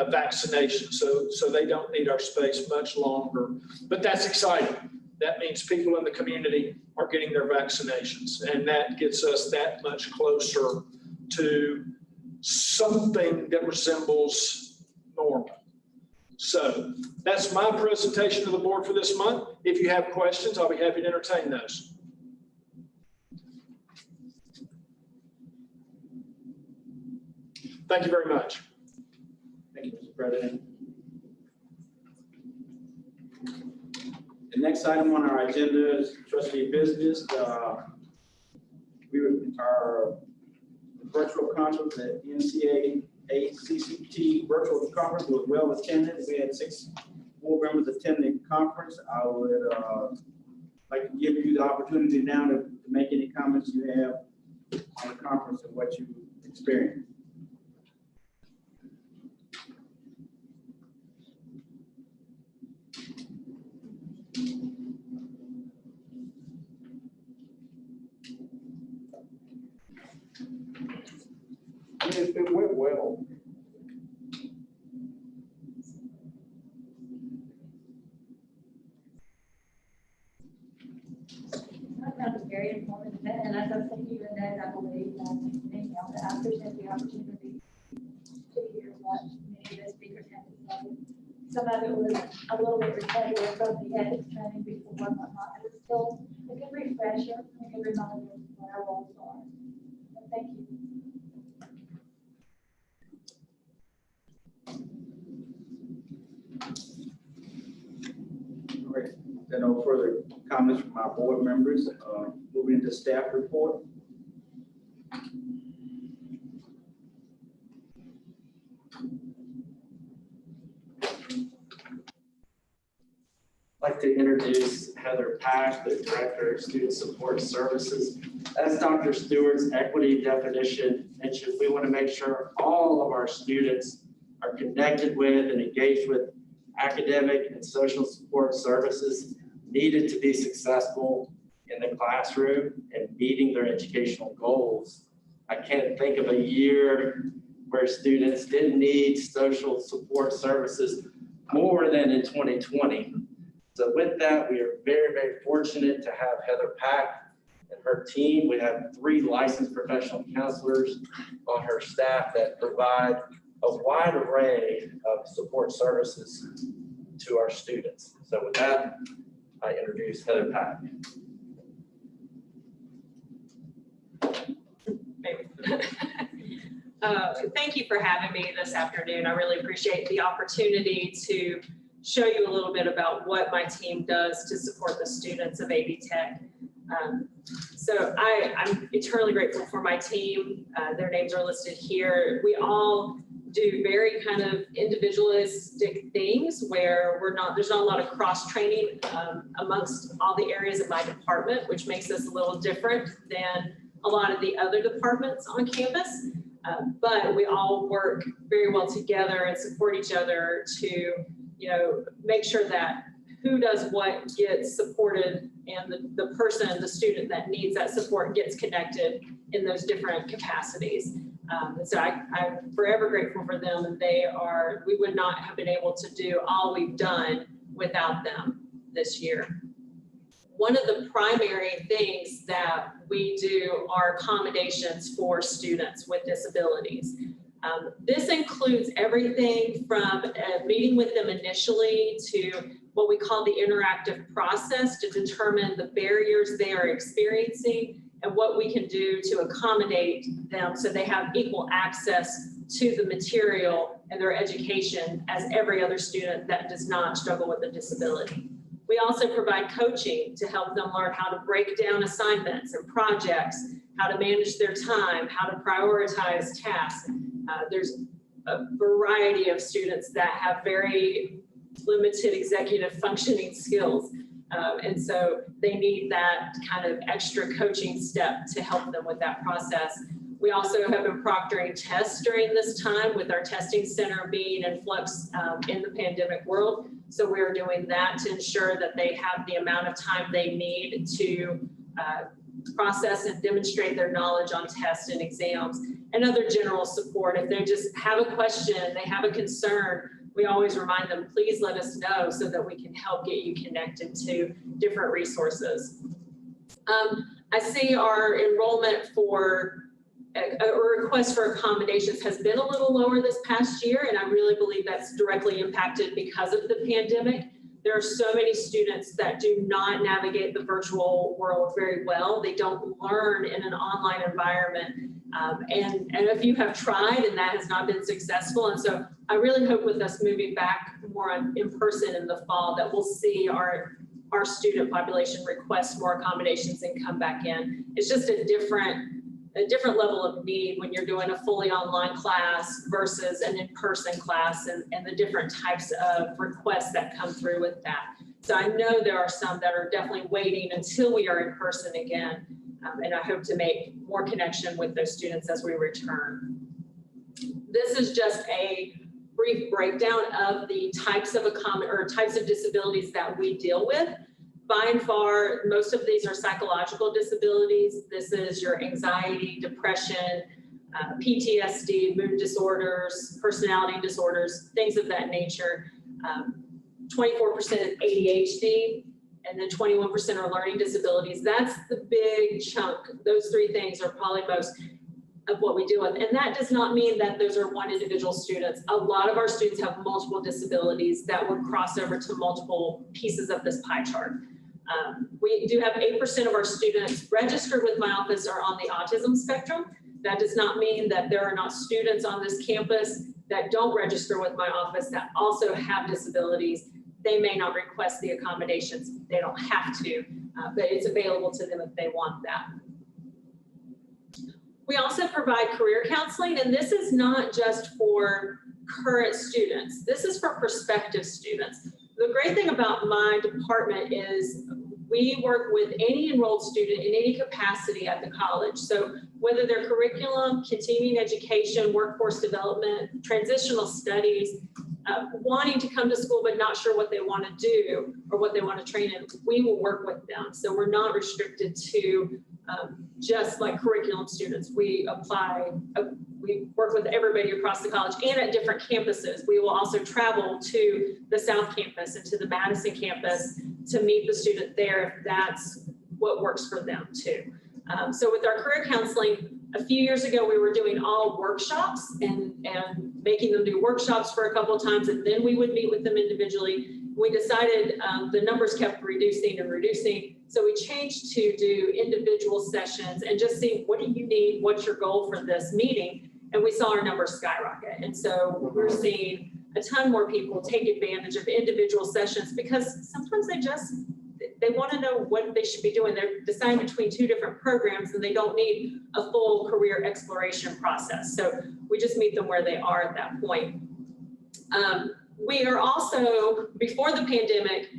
vaccination. So they don't need our space much longer. But that's exciting. That means people in the community are getting their vaccinations, and that gets us that much closer to something that resembles normal. So that's my presentation to the board for this month. If you have questions, I'll be happy to entertain those. Thank you very much. Thank you, Mr. President. The next item on our agenda is trustee business. Our virtual conference at NCAA-CCT virtual conference was well attended. We had 6 board members attending the conference. I would like to give you the opportunity now to make any comments you have on the conference and what you experienced. It went well. That was very informative, and as I said to you, and I believe that I appreciate the opportunity to hear what many of the speakers had to say. Some of it was a little bit repetitive from the ethics training before and whatnot. It was still a good refresher, and a good reminder of what our roles are. So thank you. Great. There are no further comments from our board members. Moving into staff report. I'd like to introduce Heather Pack, the Director of Student Support Services. As Dr. Stewart's equity definition mentioned, we want to make sure all of our students are connected with and engaged with academic and social support services needed to be successful in the classroom and meeting their educational goals. I can't think of a year where students didn't need social support services more than in 2020. So with that, we are very, very fortunate to have Heather Pack and her team. We have 3 licensed professional counselors on her staff that provide a wide array of support services to our students. So with that, I introduce Heather Pack. Thank you for having me this afternoon. I really appreciate the opportunity to show you a little bit about what my team does to support the students of AV Tech. So I'm eternally grateful for my team. Their names are listed here. We all do very kind of individualistic things where there's not a lot of cross-training amongst all the areas of my department, which makes us a little different than a lot of the other departments on campus. But we all work very well together and support each other to, make sure that who does what gets supported, and the person, the student that needs that support gets connected in those different capacities. And so I'm forever grateful for them, and we would not have been able to do all we've done without them this year. One of the primary things that we do are accommodations for students with disabilities. This includes everything from meeting with them initially to what we call the interactive process to determine the barriers they are experiencing and what we can do to accommodate them so they have equal access to the material and their education as every other student that does not struggle with a disability. We also provide coaching to help them learn how to break down assignments and projects, how to manage their time, how to prioritize tasks. There's a variety of students that have very limited executive functioning skills. And so they need that kind of extra coaching step to help them with that process. We also have been proctoring tests during this time with our testing center being in flux in the pandemic world. So we're doing that to ensure that they have the amount of time they need to process and demonstrate their knowledge on tests and exams, and other general support. If they just have a question, they have a concern, we always remind them, please let us know so that we can help get you connected to different resources. I see our enrollment for a request for accommodations has been a little lower this past year, and I really believe that's directly impacted because of the pandemic. There are so many students that do not navigate the virtual world very well. They don't learn in an online environment. And if you have tried and that has not been successful, and so I really hope with us moving back more in person in the fall that we'll see our student population request more accommodations and come back in. It's just a different level of need when you're doing a fully online class versus an in-person class, and the different types of requests that come through with that. So I know there are some that are definitely waiting until we are in person again, and I hope to make more connection with those students as we return. This is just a brief breakdown of the types of disabilities that we deal with. By and far, most of these are psychological disabilities. This is your anxiety, depression, PTSD, mood disorders, personality disorders, things of that nature. 24% ADHD, and then 21% are learning disabilities. That's the big chunk. Those three things are probably most of what we deal with. And that does not mean that those are one individual students. A lot of our students have multiple disabilities that would cross over to multiple pieces of this pie chart. We do have 8% of our students registered with my office are on the autism spectrum. That does not mean that there are not students on this campus that don't register with my office that also have disabilities. They may not request the accommodations. They don't have to, but it's available to them if they want that. We also provide career counseling, and this is not just for current students. This is for prospective students. The great thing about my department is we work with any enrolled student in any capacity at the college. So whether they're curriculum, continuing education, workforce development, transitional studies, wanting to come to school but not sure what they want to do or what they want to train in, we will work with them. So we're not restricted to just like curriculum students. We work with everybody across the college and at different campuses. We will also travel to the South Campus and to the Madison campus to meet the student there if that's what works for them too. So with our career counseling, a few years ago, we were doing all workshops and making them do workshops for a couple of times, and then we would meet with them individually. We decided the numbers kept reducing and reducing, so we changed to do individual sessions and just see what do you need, what's your goal for this meeting, and we saw our numbers skyrocket. And so we're seeing a ton more people take advantage of individual sessions because sometimes they want to know what they should be doing. They're deciding between two different programs and they don't need a full career exploration process. So we just meet them where they are at that point. We are also, before the pandemic,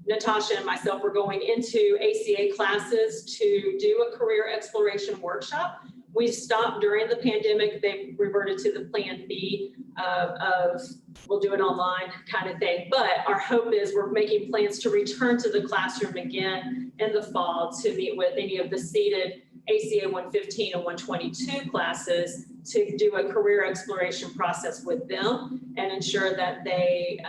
Natasha and myself were going into ACA classes to do a career exploration workshop. We stopped during the pandemic. They reverted to the plan B of we'll do it online kind of thing. But our hope is we're making plans to return to the classroom again in the fall to meet with any of the seated ACA 115 and 122 classes to do a career exploration process with them and ensure that they,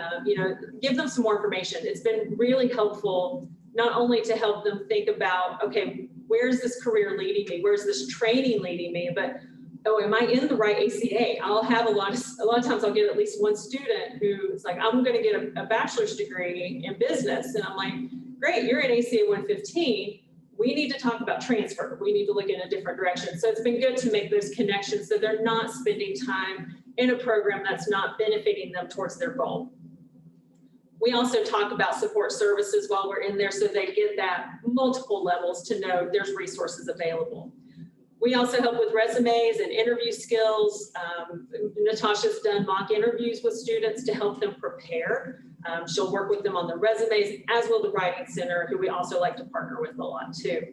give them some more information. It's been really helpful, not only to help them think about, okay, where's this career leading me? Where's this training leading me? But, oh, am I in the right ACA? I'll have a lot of times I'll get at least one student who's like, I'm going to get a bachelor's degree in business. And I'm like, great, you're in ACA 115. We need to talk about transfer. We need to look in a different direction. So it's been good to make those connections so they're not spending time in a program that's not benefiting them towards their goal. We also talk about support services while we're in there so they get that multiple levels to know there's resources available. We also help with resumes and interview skills. Natasha's done mock interviews with students to help them prepare. She'll work with them on the resumes, as will the Writing Center, who we also like to partner with a lot too.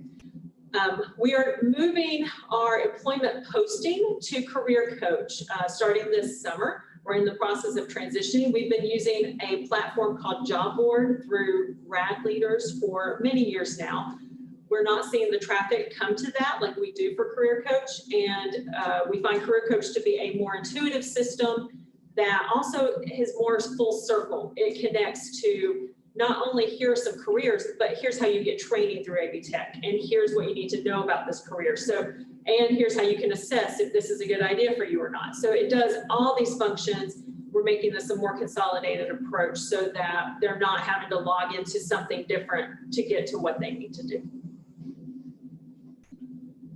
We are moving our employment posting to Career Coach starting this summer. We're in the process of transitioning. We've been using a platform called Job Board through Rad Leaders for many years now. We're not seeing the traffic come to that like we do for Career Coach. And we find Career Coach to be a more intuitive system that also is more full circle. It connects to not only here are some careers, but here's how you get training through AV Tech. And here's what you need to know about this career. So, and here's how you can assess if this is a good idea for you or not. So it does all these functions. We're making this a more consolidated approach so that they're not having to log into something different to get to what they need to do.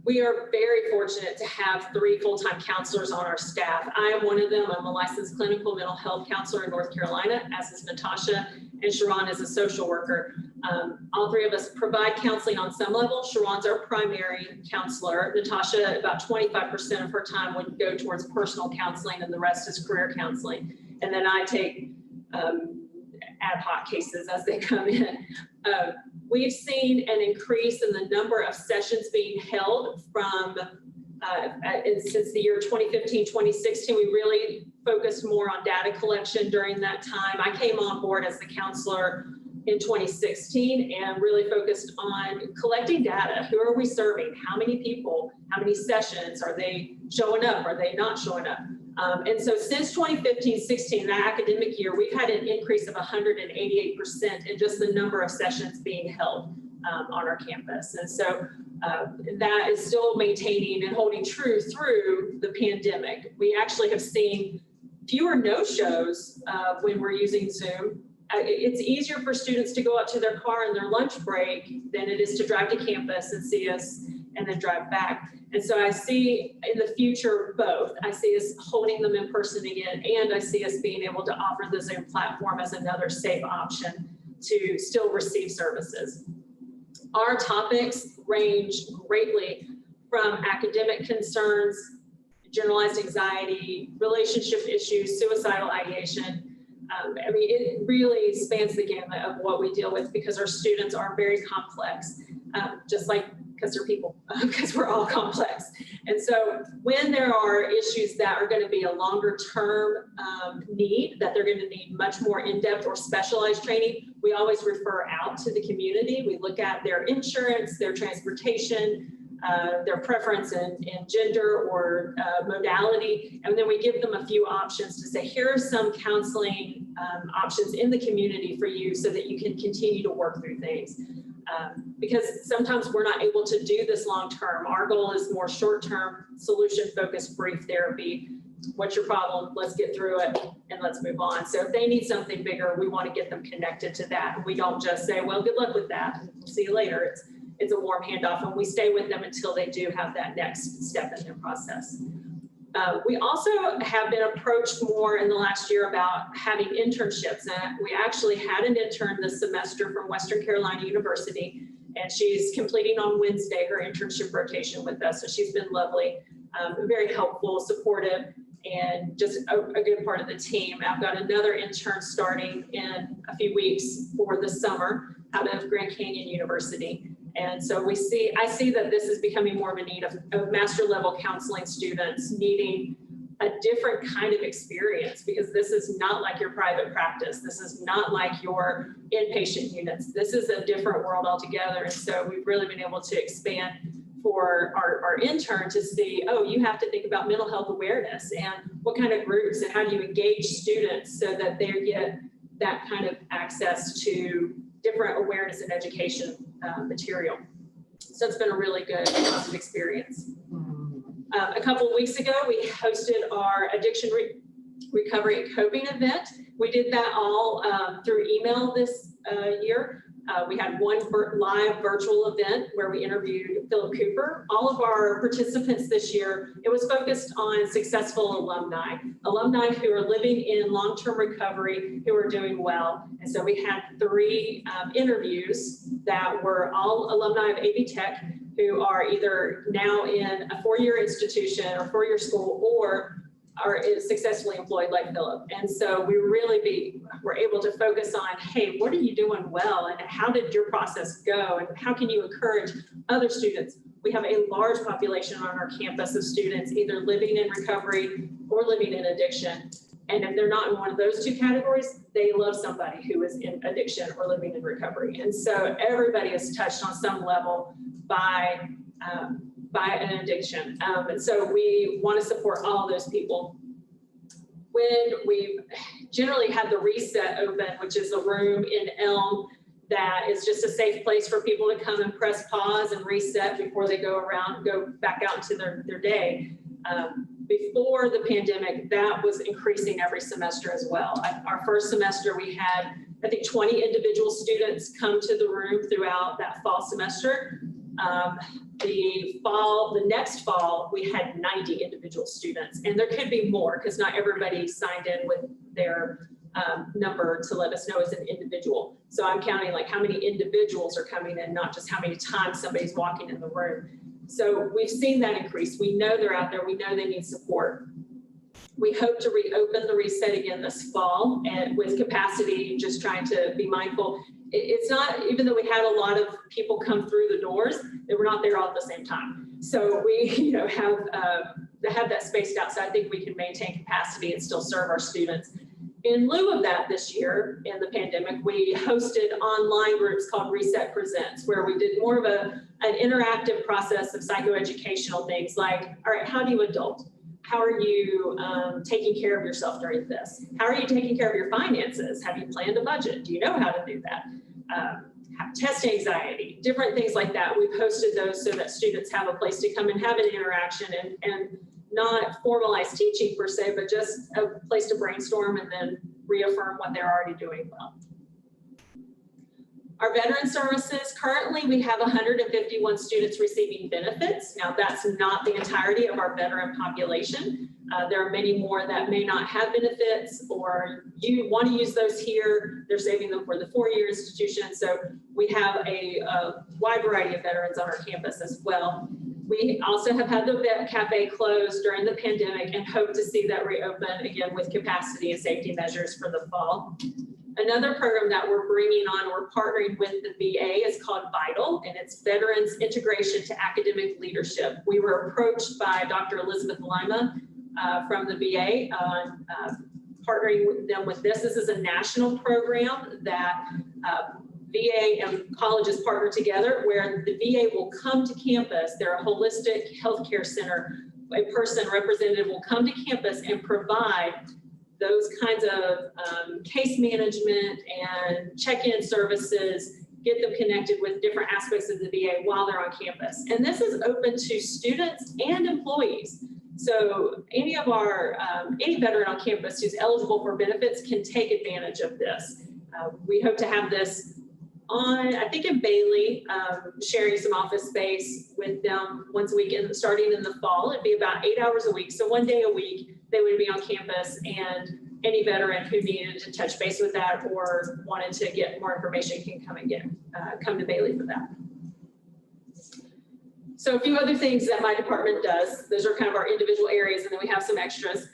We are very fortunate to have 3 full-time counselors on our staff. I am one of them. I'm a licensed clinical mental health counselor in North Carolina, as is Natasha, and Sharon is a social worker. All 3 of us provide counseling on some level. Sharon's our primary counselor. Natasha, about 25% of her time would go towards personal counseling and the rest is career counseling. And then I take ad hoc cases as they come in. We've seen an increase in the number of sessions being held from since the year 2015, 2016. We really focused more on data collection during that time. I came on board as the counselor in 2016 and really focused on collecting data. Who are we serving? How many people? How many sessions? Are they showing up? Are they not showing up? And so since 2015-16, that academic year, we've had an increase of 188% in just the number of sessions being held on our campus. And so that is still maintaining and holding true through the pandemic. We actually have seen fewer no-shows when we're using Zoom. It's easier for students to go up to their car in their lunch break than it is to drive to campus and see us and then drive back. And so I see in the future both. I see us holding them in person again, and I see us being able to offer the Zoom platform as another safe option to still receive services. Our topics range greatly from academic concerns, generalized anxiety, relationship issues, suicidal ideation. I mean, it really spans the gamut of what we deal with because our students are very complex, just like because they're people, because we're all complex. And so when there are issues that are going to be a longer term need, that they're going to need much more in-depth or specialized training, we always refer out to the community. We look at their insurance, their transportation, their preference in gender or modality, and then we give them a few options to say, here are some counseling options in the community for you so that you can continue to work through things. Because sometimes we're not able to do this long term. Our goal is more short term, solution focused, brief therapy. What's your problem? Let's get through it and let's move on. So if they need something bigger, we want to get them connected to that. We don't just say, well, good luck with that. We'll see you later. It's a warm handoff, and we stay with them until they do have that next step in their process. We also have been approached more in the last year about having internships. And we actually had an intern this semester from Western Carolina University, and she's completing on Wednesday her internship rotation with us. So she's been lovely, very helpful, supportive, and just a good part of the team. I've got another intern starting in a few weeks for the summer out of Grand Canyon University. And so I see that this is becoming more of a need of master level counseling students needing a different kind of experience, because this is not like your private practice. This is not like your inpatient units. This is a different world altogether. And so we've really been able to expand for our intern to see, oh, you have to think about mental health awareness and what kind of groups and how do you engage students so that they get that kind of access to different awareness and education material. So it's been a really good positive experience. A couple of weeks ago, we hosted our addiction recovery and coping event. We did that all through email this year. We had one live virtual event where we interviewed Philip Cooper. All of our participants this year, it was focused on successful alumni who are living in long-term recovery, who are doing well. And so we had 3 interviews that were all alumni of AV Tech who are either now in a 4-year institution or 4-year school or are successfully employed like Philip. And so we really were able to focus on, hey, what are you doing well? And how did your process go? And how can you encourage other students? We have a large population on our campus of students either living in recovery or living in addiction. And if they're not in one of those 2 categories, they love somebody who is in addiction or living in recovery. And so everybody is touched on some level by an addiction. And so we want to support all those people. When we generally have the Reset open, which is a room in Elm that is just a safe place for people to come and press pause and reset before they go back out into their day. Before the pandemic, that was increasing every semester as well. Our first semester, we had, I think, 20 individual students come to the room throughout that fall semester. The next fall, we had 90 individual students, and there could be more because not everybody signed in with their number to let us know as an individual. So I'm counting like how many individuals are coming in, not just how many times somebody's walking in the room. So we've seen that increase. We know they're out there. We know they need support. We hope to reopen the Reset again this fall, and with capacity, just trying to be mindful. It's not, even though we had a lot of people come through the doors, they were not there all at the same time. So we have that spaced out, so I think we can maintain capacity and still serve our students. In lieu of that, this year in the pandemic, we hosted online groups called Reset Presents, where we did more of an interactive process of psychoeducational things like, all right, how do you adult? How are you taking care of yourself during this? How are you taking care of your finances? Have you planned a budget? Do you know how to do that? Test anxiety, different things like that. We've hosted those so that students have a place to come and have an interaction and not formalized teaching per se, but just a place to brainstorm and then reaffirm what they're already doing well. Our veteran services, currently we have 151 students receiving benefits. Now that's not the entirety of our veteran population. There are many more that may not have benefits, or you want to use those here. They're saving them for the 4-year institution. So we have a wide variety of veterans on our campus as well. We also have had the Vet Cafe closed during the pandemic and hope to see that reopen again with capacity and safety measures for the fall. Another program that we're bringing on, we're partnering with the VA, is called VITAL, and it's Veterans Integration to Academic Leadership. We were approached by Dr. Elizabeth Lima from the VA on partnering with them with this. This is a national program that VA and colleges partner together, where the VA will come to campus. They're a holistic healthcare center. A person representative will come to campus and provide those kinds of case management and check-in services, get them connected with different aspects of the VA while they're on campus. And this is open to students and employees. So any of our, any veteran on campus who's eligible for benefits can take advantage of this. We hope to have this I think in Bailey, sharing some office space with them once a week, and starting in the fall. It'd be about 8 hours a week. So 1 day a week, they would be on campus, and any veteran who needed to touch base with that or wanted to get more information can come to Bailey for that. So a few other things that my department does. Those are kind of our individual areas, and then we have some extras.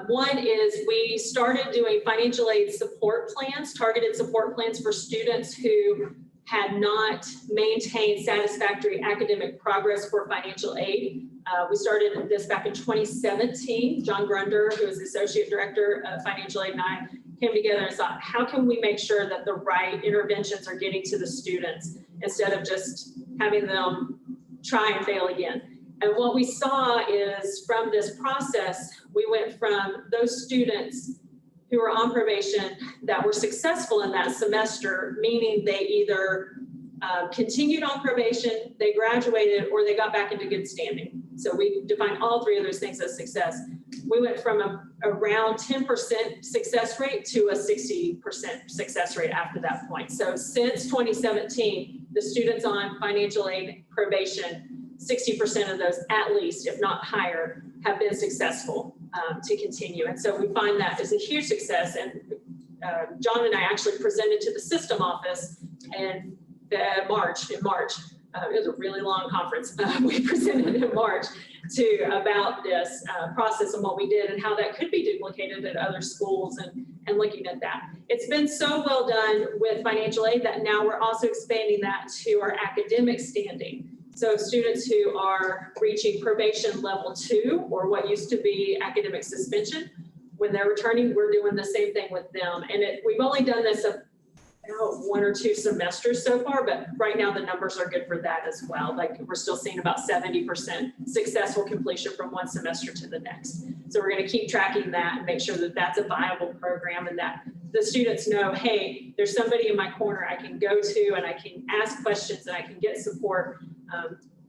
One is we started doing financial aid support plans, targeted support plans for students who had not maintained satisfactory academic progress for financial aid. We started this back in 2017. John Grunder, who is the Associate Director of Financial Aid, and I came together and thought, how can we make sure that the right interventions are getting to the students instead of just having them try and fail again? And what we saw is from this process, we went from those students who were on probation that were successful in that semester, meaning they either continued on probation, they graduated, or they got back into good standing. So we define all three of those things as success. We went from around 10% success rate to a 60% success rate after that point. So since 2017, the students on financial aid probation, 60% of those at least, if not higher, have been successful to continue. And so we find that is a huge success. And John and I actually presented to the system office in March. It was a really long conference. We presented in March about this process and what we did and how that could be duplicated at other schools and looking at that. It's been so well done with financial aid that now we're also expanding that to our academic standing. So students who are reaching probation level 2, or what used to be academic suspension, when they're returning, we're doing the same thing with them. And we've only done this about 1 or 2 semesters so far, but right now the numbers are good for that as well. Like we're still seeing about 70% successful completion from one semester to the next. So we're going to keep tracking that and make sure that that's a viable program and that the students know, hey, there's somebody in my corner I can go to and I can ask questions and I can get support,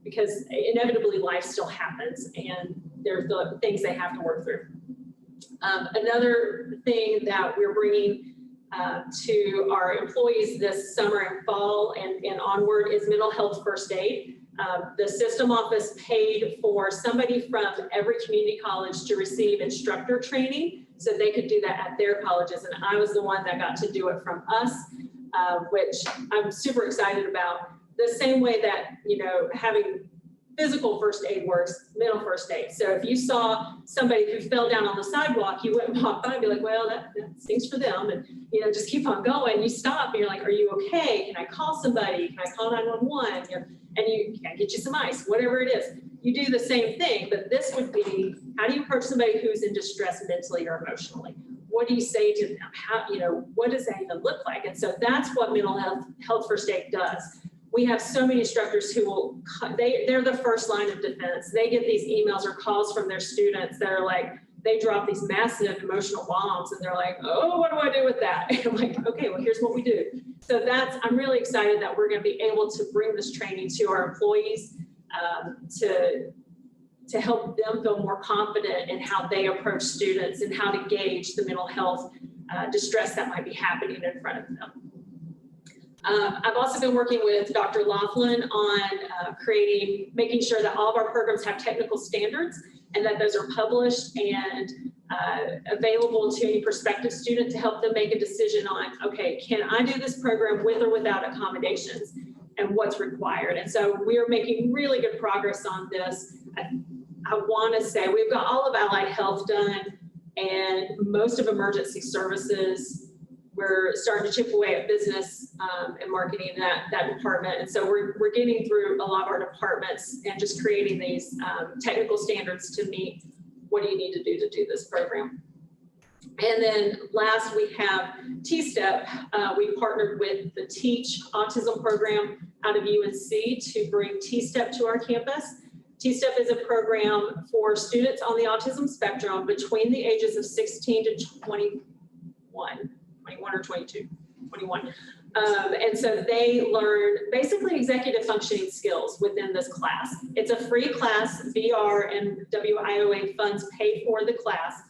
because inevitably life still happens and there's the things they have to work through. Another thing that we're bringing to our employees this summer and fall and onward is mental health first aid. The system office paid for somebody from every community college to receive instructor training so they could do that at their colleges. And I was the one that got to do it from us, which I'm super excited about. The same way that, having physical first aid works, mental first aid. So if you saw somebody who fell down on the sidewalk, you wouldn't walk by and be like, well, that stinks for them. And, just keep on going. You stop and you're like, are you okay? Can I call somebody? Can I call 911? And you can get you some ice, whatever it is. You do the same thing, but this would be, how do you approach somebody who's in distress mentally or emotionally? What do you say to them? How, what does that even look like? And so that's what mental health first aid does. We have so many instructors who they're the first line of defense. They get these emails or calls from their students that are like, they drop these massive emotional bombs and they're like, oh, what do I do with that? And I'm like, okay, well, here's what we do. So I'm really excited that we're going to be able to bring this training to our employees to help them feel more confident in how they approach students and how to gauge the mental health distress that might be happening in front of them. I've also been working with Dr. Laughlin on making sure that all of our programs have technical standards and that those are published and available to any prospective student to help them make a decision on, okay, can I do this program with or without accommodations and what's required? And so we're making really good progress on this. I want to say we've got all of allied health done and most of emergency services. We're starting to chip away at business and marketing that department. And so we're getting through a lot of our departments and just creating these technical standards to meet what do you need to do this program. And then last we have T-STEP. We partnered with the Teach Autism program out of UNC to bring T-STEP to our campus. T-STEP is a program for students on the autism spectrum between the ages of 16 to 21 or 21. And so they learn basically executive functioning skills within this class. It's a free class. VR and WIOA funds pay for the class.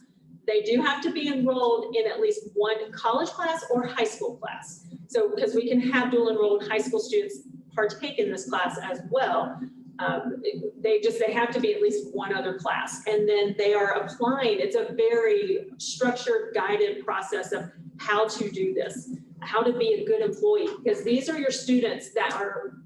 They do have to be enrolled in at least one college class or high school class. So, because we can have dual enrolled high school students partake in this class as well. They have to be at least one other class. And then they are applying, it's a very structured, guided process of how to do this, how to be a good employee, because these are your students that are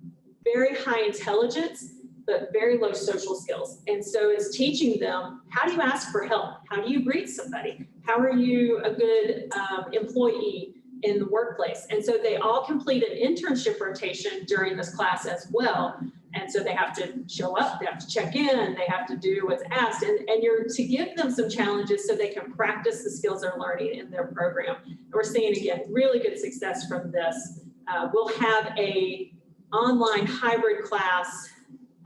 very high intelligence, but very low social skills. And so it's teaching them, how do you ask for help? How do you greet somebody? How are you a good employee in the workplace? And so they all complete an internship rotation during this class as well. And so they have to show up, they have to check in, they have to do what's asked, and you're to give them some challenges so they can practice the skills they're learning in their program. And we're seeing, again, really good success from this. We'll have a online hybrid class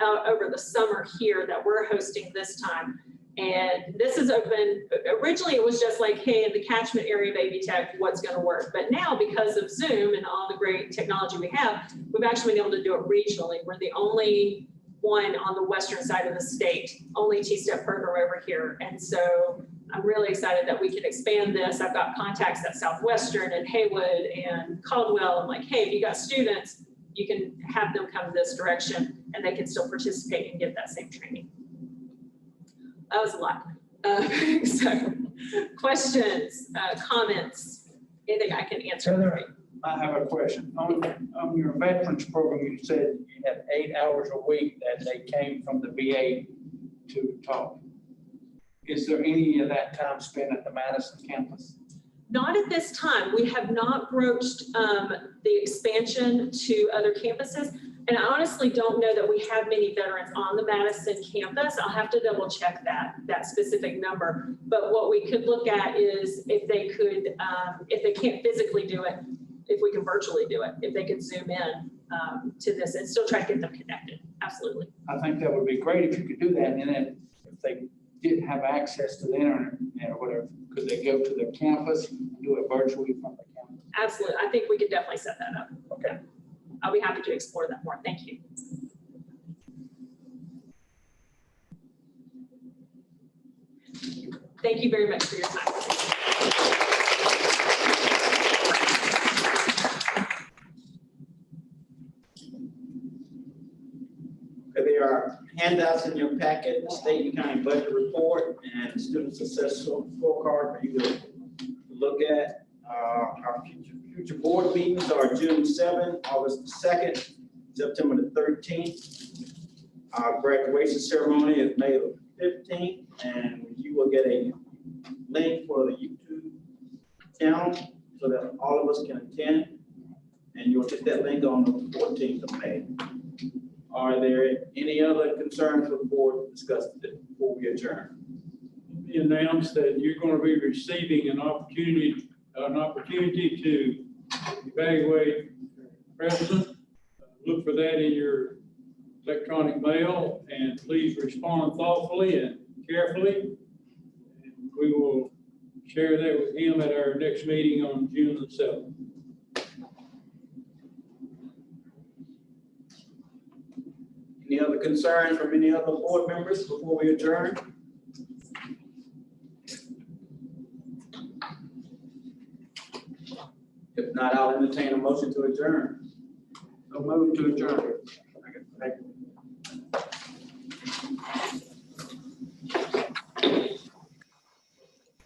over the summer here that we're hosting this time. And this is open, originally it was just like, hey, in the catchment area of AV Tech, what's gonna work? But now because of Zoom and all the great technology we have, we've actually been able to do it regionally. We're the only one on the western side of the state, only T-STEP program over here. And so I'm really excited that we can expand this. I've got contacts at Southwestern and Haywood and Caldwell. I'm like, hey, if you got students, you can have them come this direction and they can still participate and get that same training. That was a lot. So questions, comments, anything I can answer? Heather, I have a question. On your veterans program, you said you have 8 hours a week that they came from the VA to talk. Is there any of that time spent at the Madison campus? Not at this time. We have not broached the expansion to other campuses. And I honestly don't know that we have many veterans on the Madison campus. I'll have to double check that specific number. But what we could look at is if they could, if they can't physically do it, if we can virtually do it, if they could Zoom in to this and still try to get them connected. Absolutely. I think that would be great if you could do that. And then if they didn't have access to the internet or whatever, could they go to their campus and do it virtually from the campus? Absolutely. I think we could definitely set that up. Okay. I'll be happy to explore that more. Thank you. Thank you very much for your time. There are handouts in your packet, the state and county budget report and student success scorecard for you to look at. Our future board meetings are June 7th, August 2nd, September the 13th. Our graduation ceremony is May 15th, and you will get a link for the YouTube channel so that all of us can attend. And you'll get that link on the 14th of May. Are there any other concerns for the board to discuss before we adjourn? Be announced that you're going to be receiving an opportunity to evaluate the president. Look for that in your electronic mail, and please respond thoughtfully and carefully. And we will share that with him at our next meeting on June the 7th. Any other concerns from any other board members before we adjourn? If not, I'll entertain a motion to adjourn. So move to adjourn.